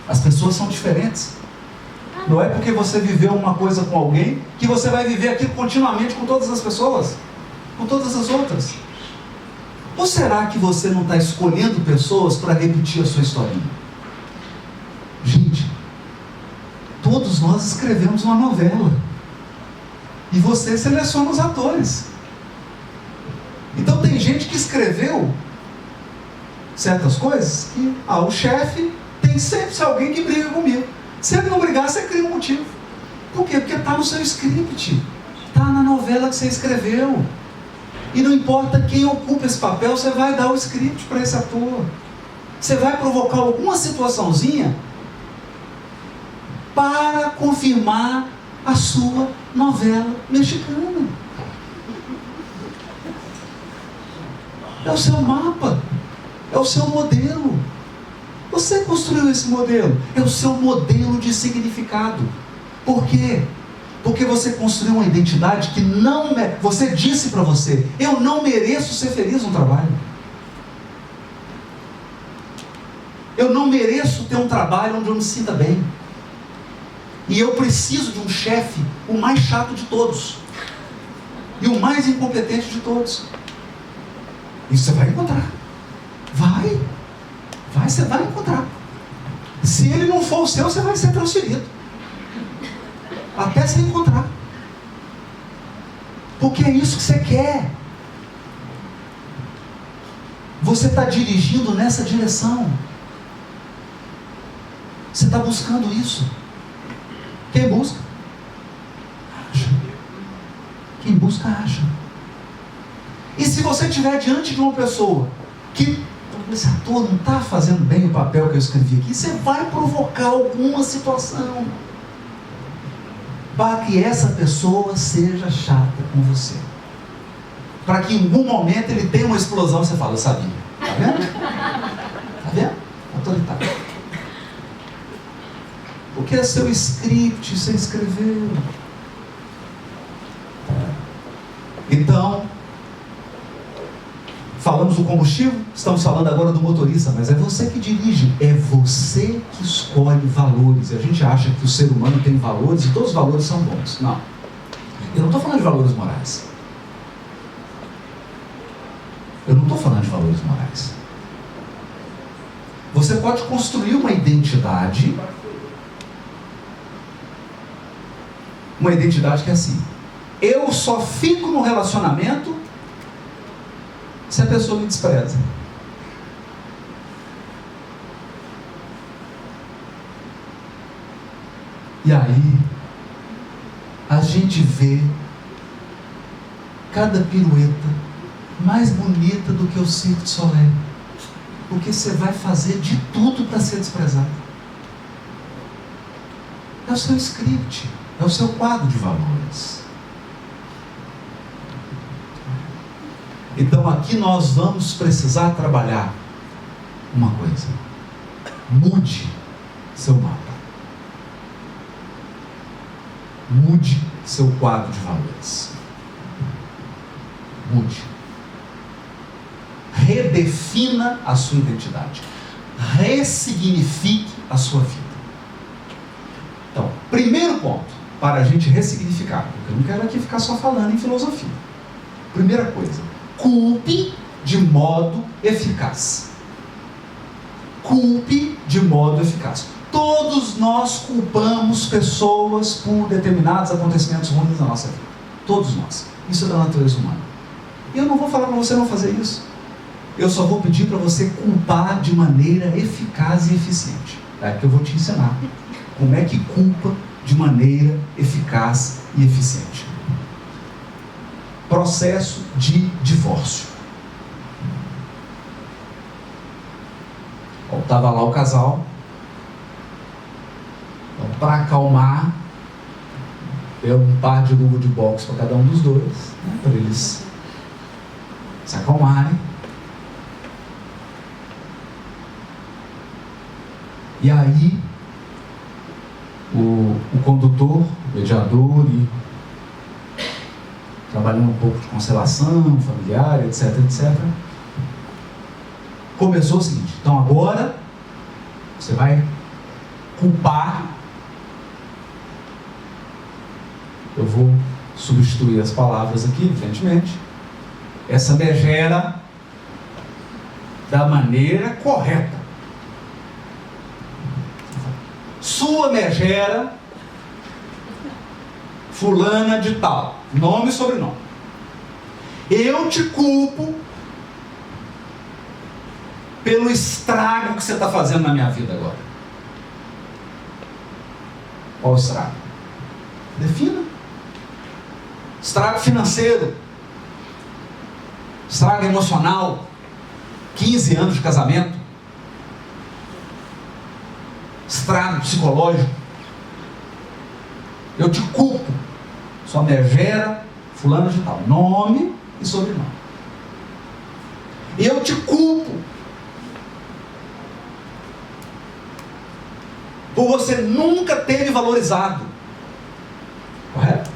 As pessoas são diferentes. Não é porque você viveu uma coisa com alguém que você vai viver aquilo continuamente com todas as pessoas, com todas as outras. Ou será que você não está escolhendo pessoas para repetir a sua historinha? Gente, todos nós escrevemos uma novela. E você seleciona os atores. Então tem gente que escreveu certas coisas que, o chefe tem sempre alguém que briga comigo. Se ele não brigar, você cria um motivo. Por quê? Porque está no seu script. Está na novela que você escreveu. E não importa quem ocupa esse papel, você vai dar o script para esse ator. Você vai provocar alguma situaçãozinha para confirmar a sua novela mexicana. É o seu mapa. É o seu modelo. Você construiu esse modelo. É o seu modelo de significado. Por quê? Porque você construiu uma identidade que não... Você disse para você: eu não mereço ser feliz no trabalho. Eu não mereço ter um trabalho onde eu me sinta bem. E eu preciso de um chefe, o mais chato de todos. E o mais incompetente de todos. Isso você vai encontrar. Vai, você vai encontrar. Se ele não for o seu, você vai ser transferido. Até você encontrar. Porque é isso que você quer. Você está dirigindo nessa direção. Você está buscando isso. Quem busca, acha. Quem busca, acha. E se você estiver diante de uma pessoa que esse ator não está fazendo bem o papel que eu escrevi aqui, você vai provocar alguma situação para que essa pessoa seja chata com você, para que em algum momento ele tenha uma explosão e você fala: eu sabia. Está vendo? Está vendo? Autoritário. Porque é seu script, você escreveu. Então, falamos do combustível, estamos falando agora do motorista, mas é você que dirige, é você que escolhe valores. E a gente acha que o ser humano tem valores e todos os valores são bons. Não. Eu não estou falando de valores morais. Eu não estou falando de valores morais. Você pode construir uma identidade que é assim: eu só fico no relacionamento se a pessoa me despreza. E aí a gente vê cada pirueta mais bonita do que o Cirque du Soleil, porque você vai fazer de tudo para ser desprezado. É o seu script, é o seu quadro de valores. Então aqui nós vamos precisar trabalhar uma coisa: mude seu mapa, mude seu quadro de valores, mude, redefina a sua identidade, ressignifique a sua vida. Então, primeiro ponto para a gente ressignificar, porque eu não quero aqui ficar só falando em filosofia. Primeira coisa: culpe de modo eficaz. Culpe de modo eficaz. Todos nós culpamos pessoas por determinados acontecimentos ruins na nossa vida. Todos nós. Isso é da natureza humana. E eu não vou falar para você não fazer isso. Eu só vou pedir para você culpar de maneira eficaz e eficiente. É que eu vou te ensinar como é que culpa de maneira eficaz e eficiente. Processo de divórcio. Estava lá o casal. Então, para acalmar, deu um par de luva de boxe para cada um dos dois, né, para eles se acalmarem. E aí, o condutor, o mediador, e trabalhando um pouco de constelação familiar, etc, etc, começou o seguinte: então agora você vai culpar. Eu vou substituir as palavras aqui, evidentemente. Essa megera da maneira correta. Sua megera fulana de tal, nome e sobrenome. Eu te culpo pelo estrago que você está fazendo na minha vida agora. Qual o estrago? Defina. Estrago financeiro, estrago emocional, 15 anos de casamento, estrago psicológico. Eu te culpo. Sua megera fulano de tal, nome e sobrenome. Eu te culpo por você nunca ter me valorizado. Correto?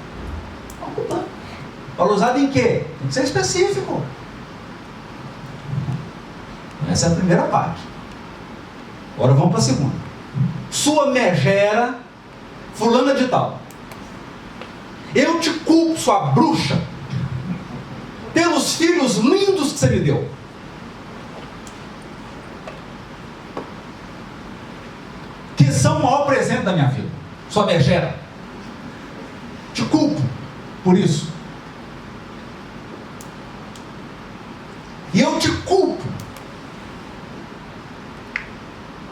Valorizado em quê? Tem que ser específico. Essa é a primeira parte. Agora vamos para a segunda. Sua megera fulana de tal. Eu te culpo, sua bruxa, pelos filhos lindos que você me deu. Que são o maior presente da minha vida. Sua megera. Te culpo por isso. E eu te culpo,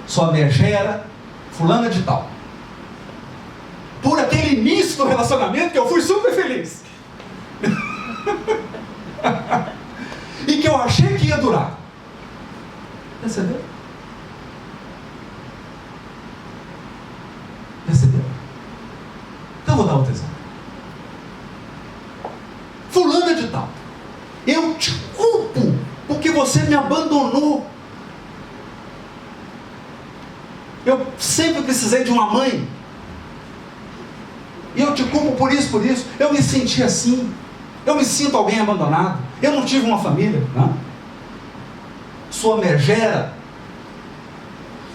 sua megera fulana de tal, por aquele início do relacionamento que eu fui super feliz e que eu achei que ia durar. Percebeu? Percebeu? Então eu vou dar outro exemplo. Fulana de tal, eu te culpo porque você me abandonou. Eu sempre precisei de uma mãe. E eu te culpo por isso, por isso. Eu me senti assim. Eu me sinto alguém abandonado. Eu não tive uma família. Não? Sua megera,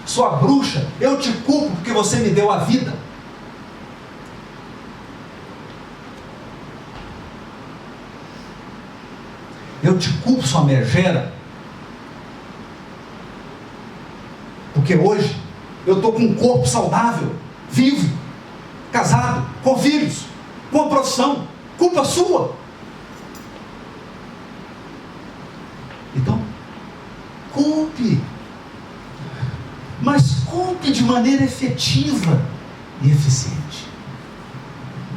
sua bruxa, eu te culpo porque você me deu a vida. Eu te culpo, sua megera, porque hoje eu estou com um corpo saudável, vivo, casado, com filhos, com uma profissão. Culpa sua. Então, culpe, mas culpe de maneira efetiva e eficiente.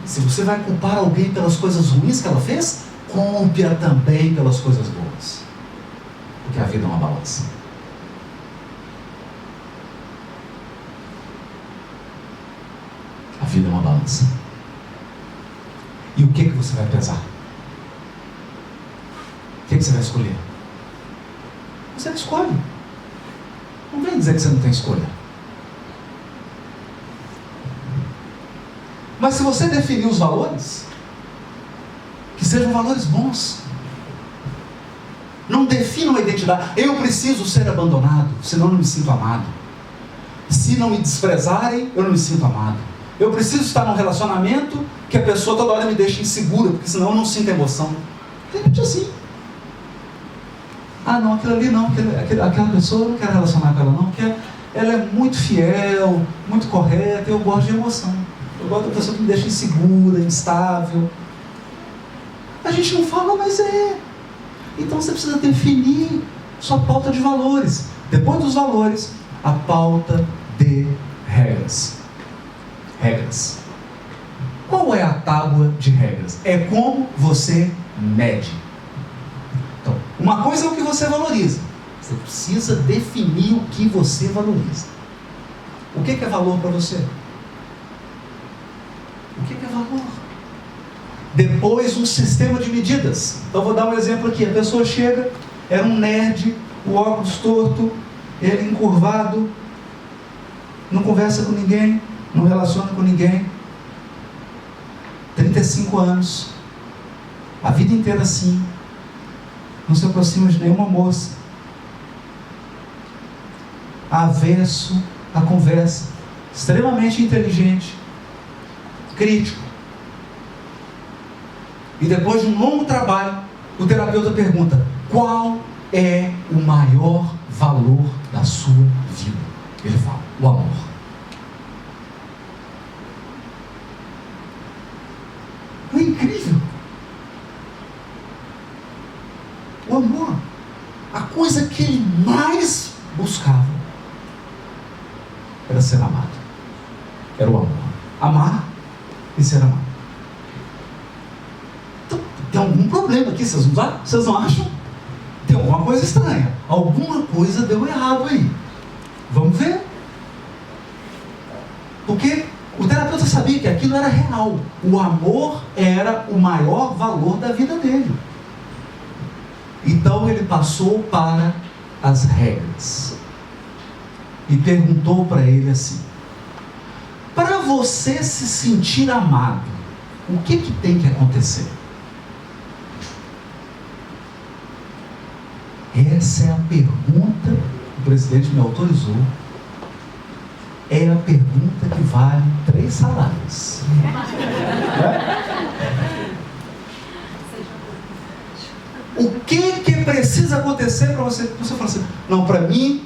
Se você vai culpar alguém pelas coisas ruins que ela fez, culpe-a também pelas coisas boas, porque a vida é uma balança. A vida é uma balança. E o que você vai pesar? O que você vai escolher? Você escolhe. Não vem dizer que você não tem escolha. Mas se você definir os valores, que sejam valores bons. Não defina uma identidade. Eu preciso ser abandonado, senão eu não me sinto amado. Se não me desprezarem, eu não me sinto amado. Eu preciso estar num relacionamento que a pessoa toda hora me deixa insegura, porque senão eu não sinto emoção. De repente assim. Ah não, aquilo ali não, aquela pessoa eu não quero relacionar com ela não, porque ela é muito fiel, muito correta, eu gosto de emoção. Eu gosto da pessoa que me deixa insegura, instável. A gente não fala, mas é. Então você precisa definir sua pauta de valores. Depois dos valores, a pauta de regras. Regras. Qual é a tábua de regras? É como você mede. Então, uma coisa é o que você valoriza. Você Você precisa definir o que você valoriza. O que é valor para você? O que é valor? Depois, um sistema de medidas. Então, vou dar um exemplo aqui. A pessoa chega, era um nerd, o óculos torto, ele encurvado, não conversa com ninguém, não relaciona com ninguém. 35 anos, a vida inteira assim, não se aproxima de nenhuma moça, avesso à conversa, extremamente inteligente, crítico. E depois de um longo trabalho, o terapeuta pergunta: qual é o maior valor da sua vida? Ele fala: o amor. Não é incrível? O amor, a coisa que ele mais buscava era ser amado. Era o amor. Amar e ser amado. Então, tem algum problema aqui, vocês não acham? Tem alguma coisa estranha. Alguma coisa deu errado aí. Vamos ver. Porque o terapeuta sabia que aquilo era real. O amor era o maior valor da vida dele. Então ele passou para as regras. E perguntou para ele assim: para você se sentir amado, o que tem que acontecer? Essa é a pergunta, o presidente me autorizou, é a pergunta que vale 3 salários. O que precisa acontecer para você? Você fala assim: não, para mim,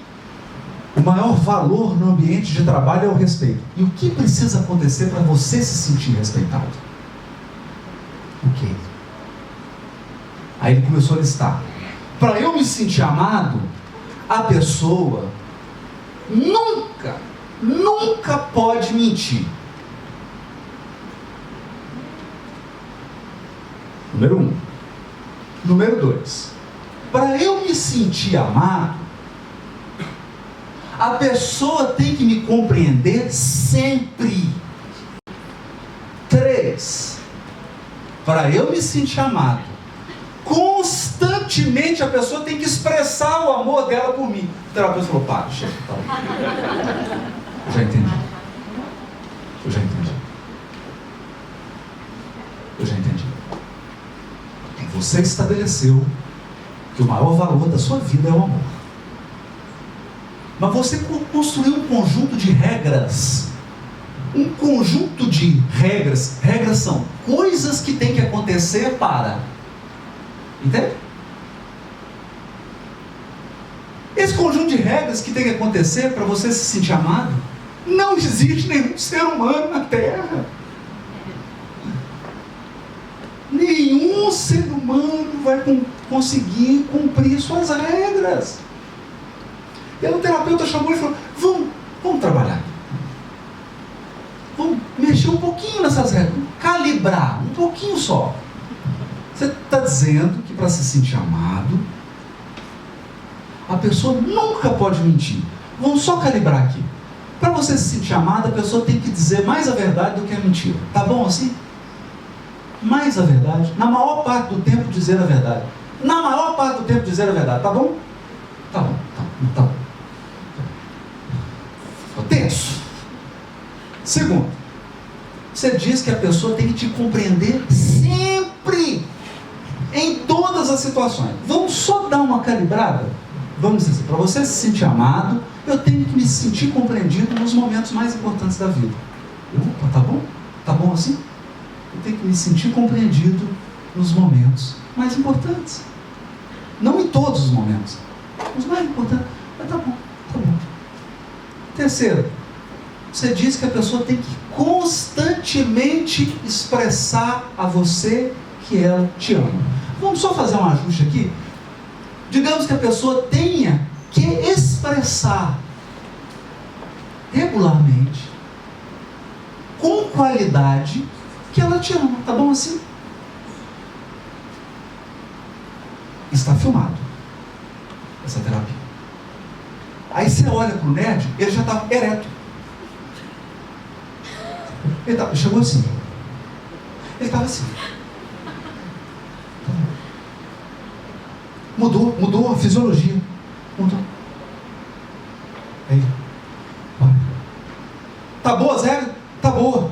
o maior valor no ambiente de trabalho é o respeito. E o que precisa acontecer para você se sentir respeitado? O quê? Aí ele começou a listar. Para eu me sentir amado, a pessoa nunca pode mentir. Número 1. Número 2. Para eu me sentir amado, a pessoa tem que me compreender sempre. 3. Para eu me sentir amado, constantemente a pessoa tem que expressar o amor dela por mim. O terapeuta falou: para, chega, tá. Eu já entendi. Você estabeleceu que o maior valor da sua vida é o amor. Mas você construiu um conjunto de regras. Um conjunto de regras. Regras são coisas que tem que acontecer para. Entende? Esse conjunto de regras que tem que acontecer para você se sentir amado, não existe nenhum ser humano na Terra. Nenhum ser humano vai conseguir cumprir suas regras. E aí o terapeuta chamou e falou: vamos trabalhar. Vamos mexer um pouquinho nessas regras. Calibrar, um pouquinho só. Você está dizendo que para se sentir amado, a pessoa nunca pode mentir. Vamos só calibrar aqui. Para você se sentir amado, a pessoa tem que dizer mais a verdade do que a mentira. Tá bom assim? Mais a verdade. Na maior parte do tempo, dizer a verdade. Na maior parte do tempo, dizer a verdade. Tá bom? Tá bom. Tenso. Segundo, você diz que a pessoa tem que te compreender sempre, em todas as situações. Vamos só dar uma calibrada? Vamos dizer assim: para você se sentir amado, eu tenho que me sentir compreendido nos momentos mais importantes da vida. Opa, tá bom? Tá bom assim? Eu tenho que me sentir compreendido nos momentos mais importantes. Não em todos os momentos, os mais importantes. Mas tá bom. Terceiro, você diz que a pessoa tem que constantemente expressar a você que ela te ama. Vamos só fazer um ajuste aqui. Digamos que a pessoa tenha que expressar regularmente, com qualidade, que ela te ama. Tá bom assim? Está filmado essa terapia. Aí você olha pro nerd, ele já estava ereto. Chegou assim. Ele estava assim. Mudou a fisiologia. Mudou. Aí, olha. Tá boa, Zé? Tá boa.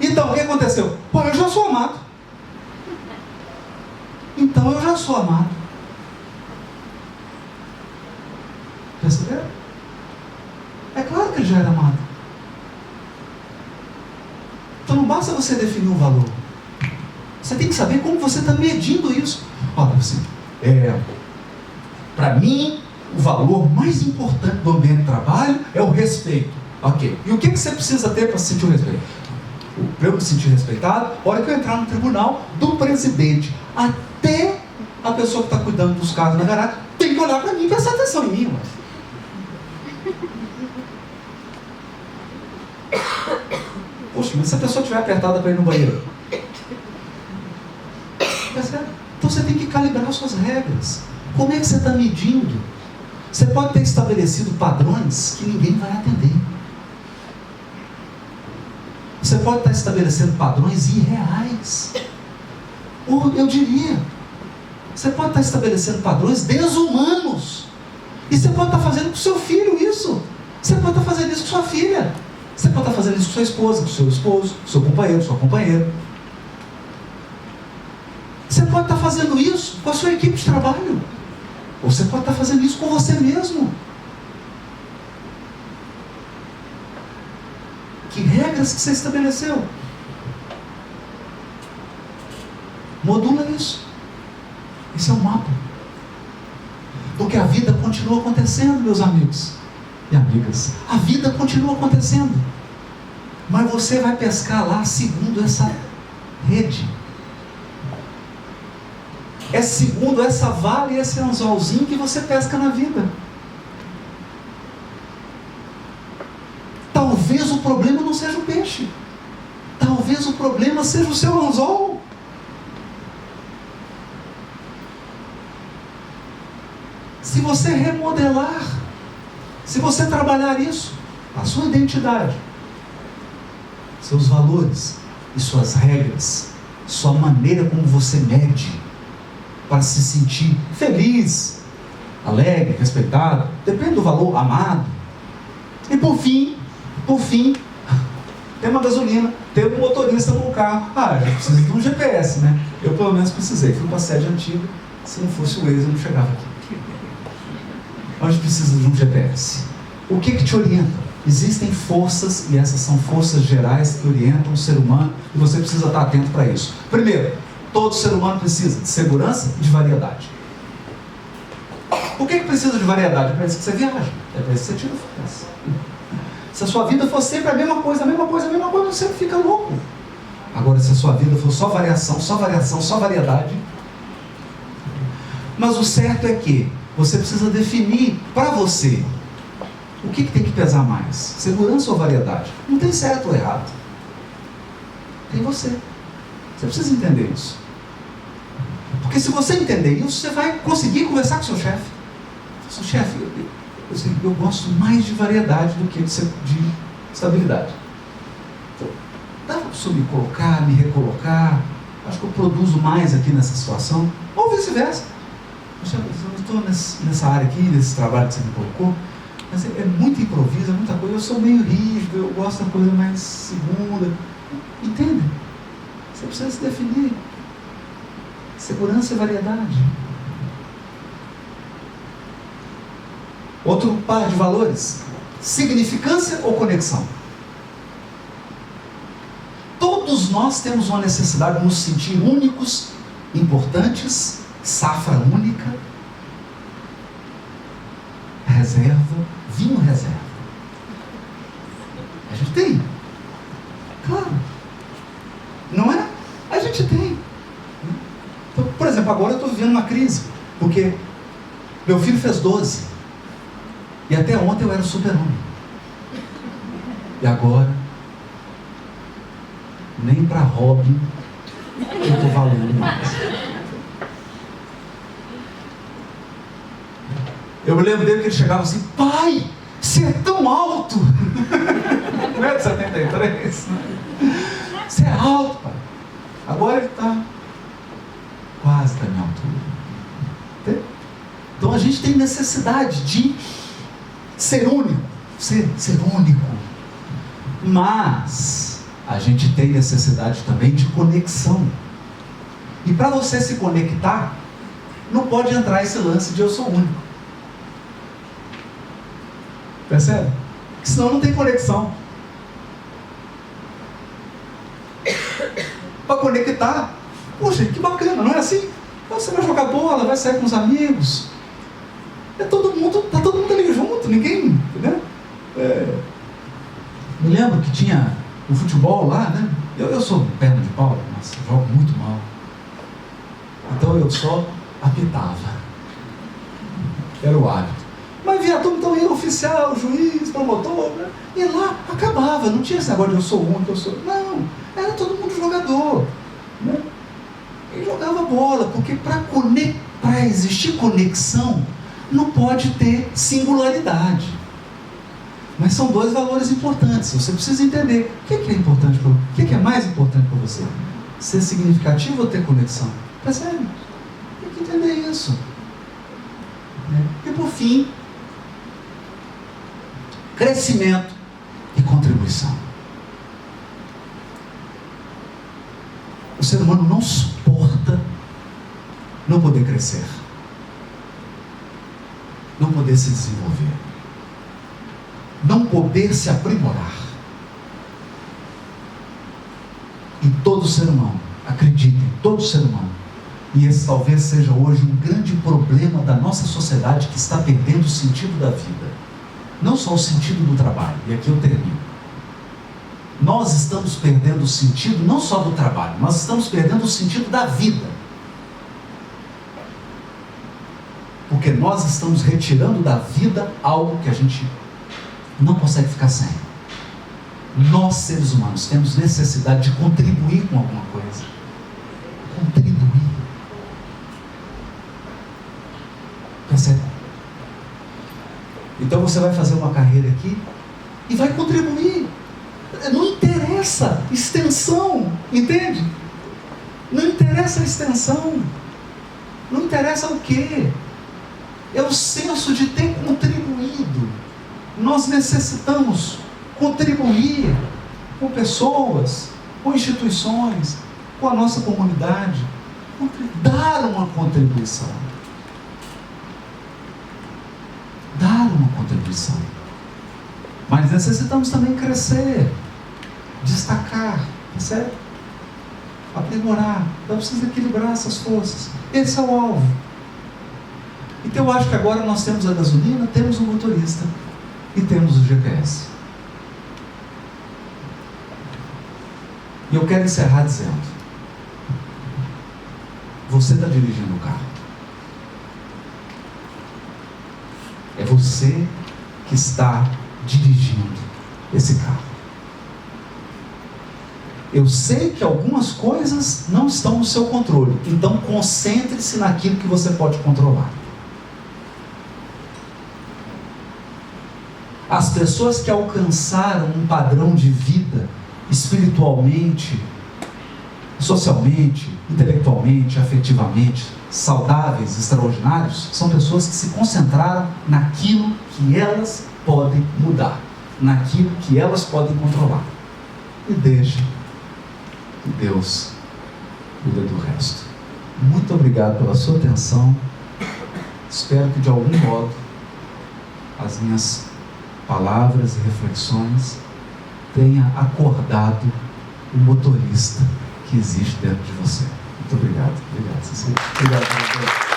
Então, o que aconteceu? Pô, eu já sou amado. Então, eu já sou amado. Perceberam? É claro que ele já era amado. Então, não basta você definir um valor. Você tem que saber como você está medindo isso. Olha, assim, para mim, o valor mais importante do ambiente de trabalho é o respeito. Ok. E o que você precisa ter para sentir o respeito? Para eu me sentir respeitado, a hora que eu entrar no tribunal, do presidente até a pessoa que está cuidando dos carros na garagem, tem que olhar para mim e prestar atenção em mim. Poxa, mas se a pessoa estiver apertada para ir no banheiro? Então você tem que calibrar suas regras. Como é que você está medindo? Você pode ter estabelecido padrões que ninguém vai atender. Você pode estar estabelecendo padrões irreais. Ou eu diria, você pode estar estabelecendo padrões desumanos. E você pode estar fazendo com seu filho isso. Você pode estar fazendo isso com sua filha. Você pode estar fazendo isso com sua esposa, com seu esposo, com seu companheiro, sua companheira. Você pode estar fazendo isso com a sua equipe de trabalho. Ou você pode estar fazendo isso com você mesmo. Que regras que você estabeleceu? Modula isso. Esse é o mapa. Porque a vida continua acontecendo, meus amigos e amigas. A vida continua acontecendo. Mas você vai pescar lá segundo essa rede. É segundo essa vara e esse anzolzinho que você pesca na vida. Talvez o problema não seja o peixe. Talvez o problema seja o seu anzol. Se você remodelar, se você trabalhar isso, a sua identidade, seus valores e suas regras, sua maneira como você mede para se sentir feliz, alegre, respeitado, depende do valor, amado. E por fim, tem uma gasolina, tem um motorista no carro. Já precisa de um GPS, né? Eu pelo menos precisei, fui para a sede antiga, se não fosse o Waze eu não chegava aqui. A gente precisa de um GPS. O que te orienta? Existem forças, e essas são forças gerais que orientam o ser humano, e você precisa estar atento para isso. Primeiro, todo ser humano precisa de segurança e de variedade. Por que precisa de variedade? É para isso que você viaja, é para isso que você tira férias. Se a sua vida for sempre a mesma coisa, você fica louco. Agora, se a sua vida for só variação, só variedade, mas o certo é que você precisa definir para você o que tem que pesar mais, segurança ou variedade. Não tem certo ou errado, tem você. Você precisa entender isso. Porque se você entender isso, você vai conseguir conversar com seu chefe. Seu chefe, eu gosto mais de variedade do que de estabilidade. Então, dá para o senhor me colocar, me recolocar? Acho que eu produzo mais aqui nessa situação. Ou vice-versa. Eu estou nessa área aqui, nesse trabalho que você me colocou, mas é muito improviso, é muita coisa. Eu sou meio rígido, eu gosto da coisa mais segura. Entende? Você precisa se definir. Segurança e variedade. Outro par de valores: significância ou conexão. Todos nós temos uma necessidade de nos sentir únicos, importantes, safra única, reserva, vinho reserva. A gente tem. Claro. Não é? A gente tem. Então, por exemplo, agora eu estou vivendo uma crise, porque meu filho fez 12. E até ontem eu era super-homem. E agora, nem para Robin eu estou valendo mais. Eu me lembro dele que ele chegava assim: pai, Você é tão alto. 1,73 m. Você é alto, pai. Agora ele está quase da minha altura. Então a gente tem necessidade de ser único. Ser único. Mas a gente tem necessidade também de conexão. E para você se conectar, não pode entrar esse lance de eu sou único. Percebe? Porque senão não tem conexão. Para conectar, poxa, que bacana, não é assim? Você vai jogar bola, vai sair com os amigos. Tá todo mundo ali junto, ninguém, entendeu? Me lembro que tinha o futebol lá, né? Eu sou perna de pau, mas jogo muito mal. Então eu só apitava. Era o hábito. Mas via todo mundo ia, oficial, juiz, promotor, né? E lá acabava, não tinha esse negócio de eu sou único, eu sou. Não, era todo mundo jogador. Né? E jogava bola, porque para existir conexão, não pode ter singularidade. Mas são dois valores importantes. Você precisa entender o que é importante para você. O que é mais importante para você? Ser significativo ou ter conexão? Percebe? Tem que entender isso. E por fim, crescimento e contribuição. O ser humano não suporta não poder crescer, não poder se desenvolver, não poder se aprimorar. E todo ser humano, acreditem, todo ser humano, e esse talvez seja hoje um grande problema da nossa sociedade que está perdendo o sentido da vida. Não só o sentido do trabalho, e aqui eu termino. Nós estamos perdendo o sentido não só do trabalho, nós estamos perdendo o sentido da vida. Porque nós estamos retirando da vida algo que a gente não consegue ficar sem. Nós, seres humanos, temos necessidade de contribuir com alguma coisa. Contribuir. Percebe? Então você vai fazer uma carreira aqui e vai contribuir. Não interessa extensão, entende? Não interessa a extensão. Não interessa o quê? É o senso de ter contribuído. Nós necessitamos contribuir com pessoas, com instituições, com a nossa comunidade, dar uma contribuição. Dar uma contribuição. Mas necessitamos também crescer, destacar, percebe? Aprimorar. Então precisa equilibrar essas forças. Esse é o alvo. Então eu acho que agora nós temos a gasolina, temos o motorista e temos o GPS. E eu quero encerrar dizendo: você está dirigindo o carro. É você que está dirigindo esse carro. Eu sei que algumas coisas não estão no seu controle, então concentre-se naquilo que você pode controlar. As pessoas que alcançaram um padrão de vida espiritualmente, socialmente, intelectualmente, afetivamente saudáveis, extraordinários, são pessoas que se concentraram naquilo que elas podem mudar, naquilo que elas podem controlar. E deixa que Deus cuida do resto. Muito obrigado pela sua atenção. Espero que de algum modo as minhas palavras e reflexões tenha acordado o motorista que existe dentro de você. Muito obrigado. Obrigado, Cecília. Obrigado.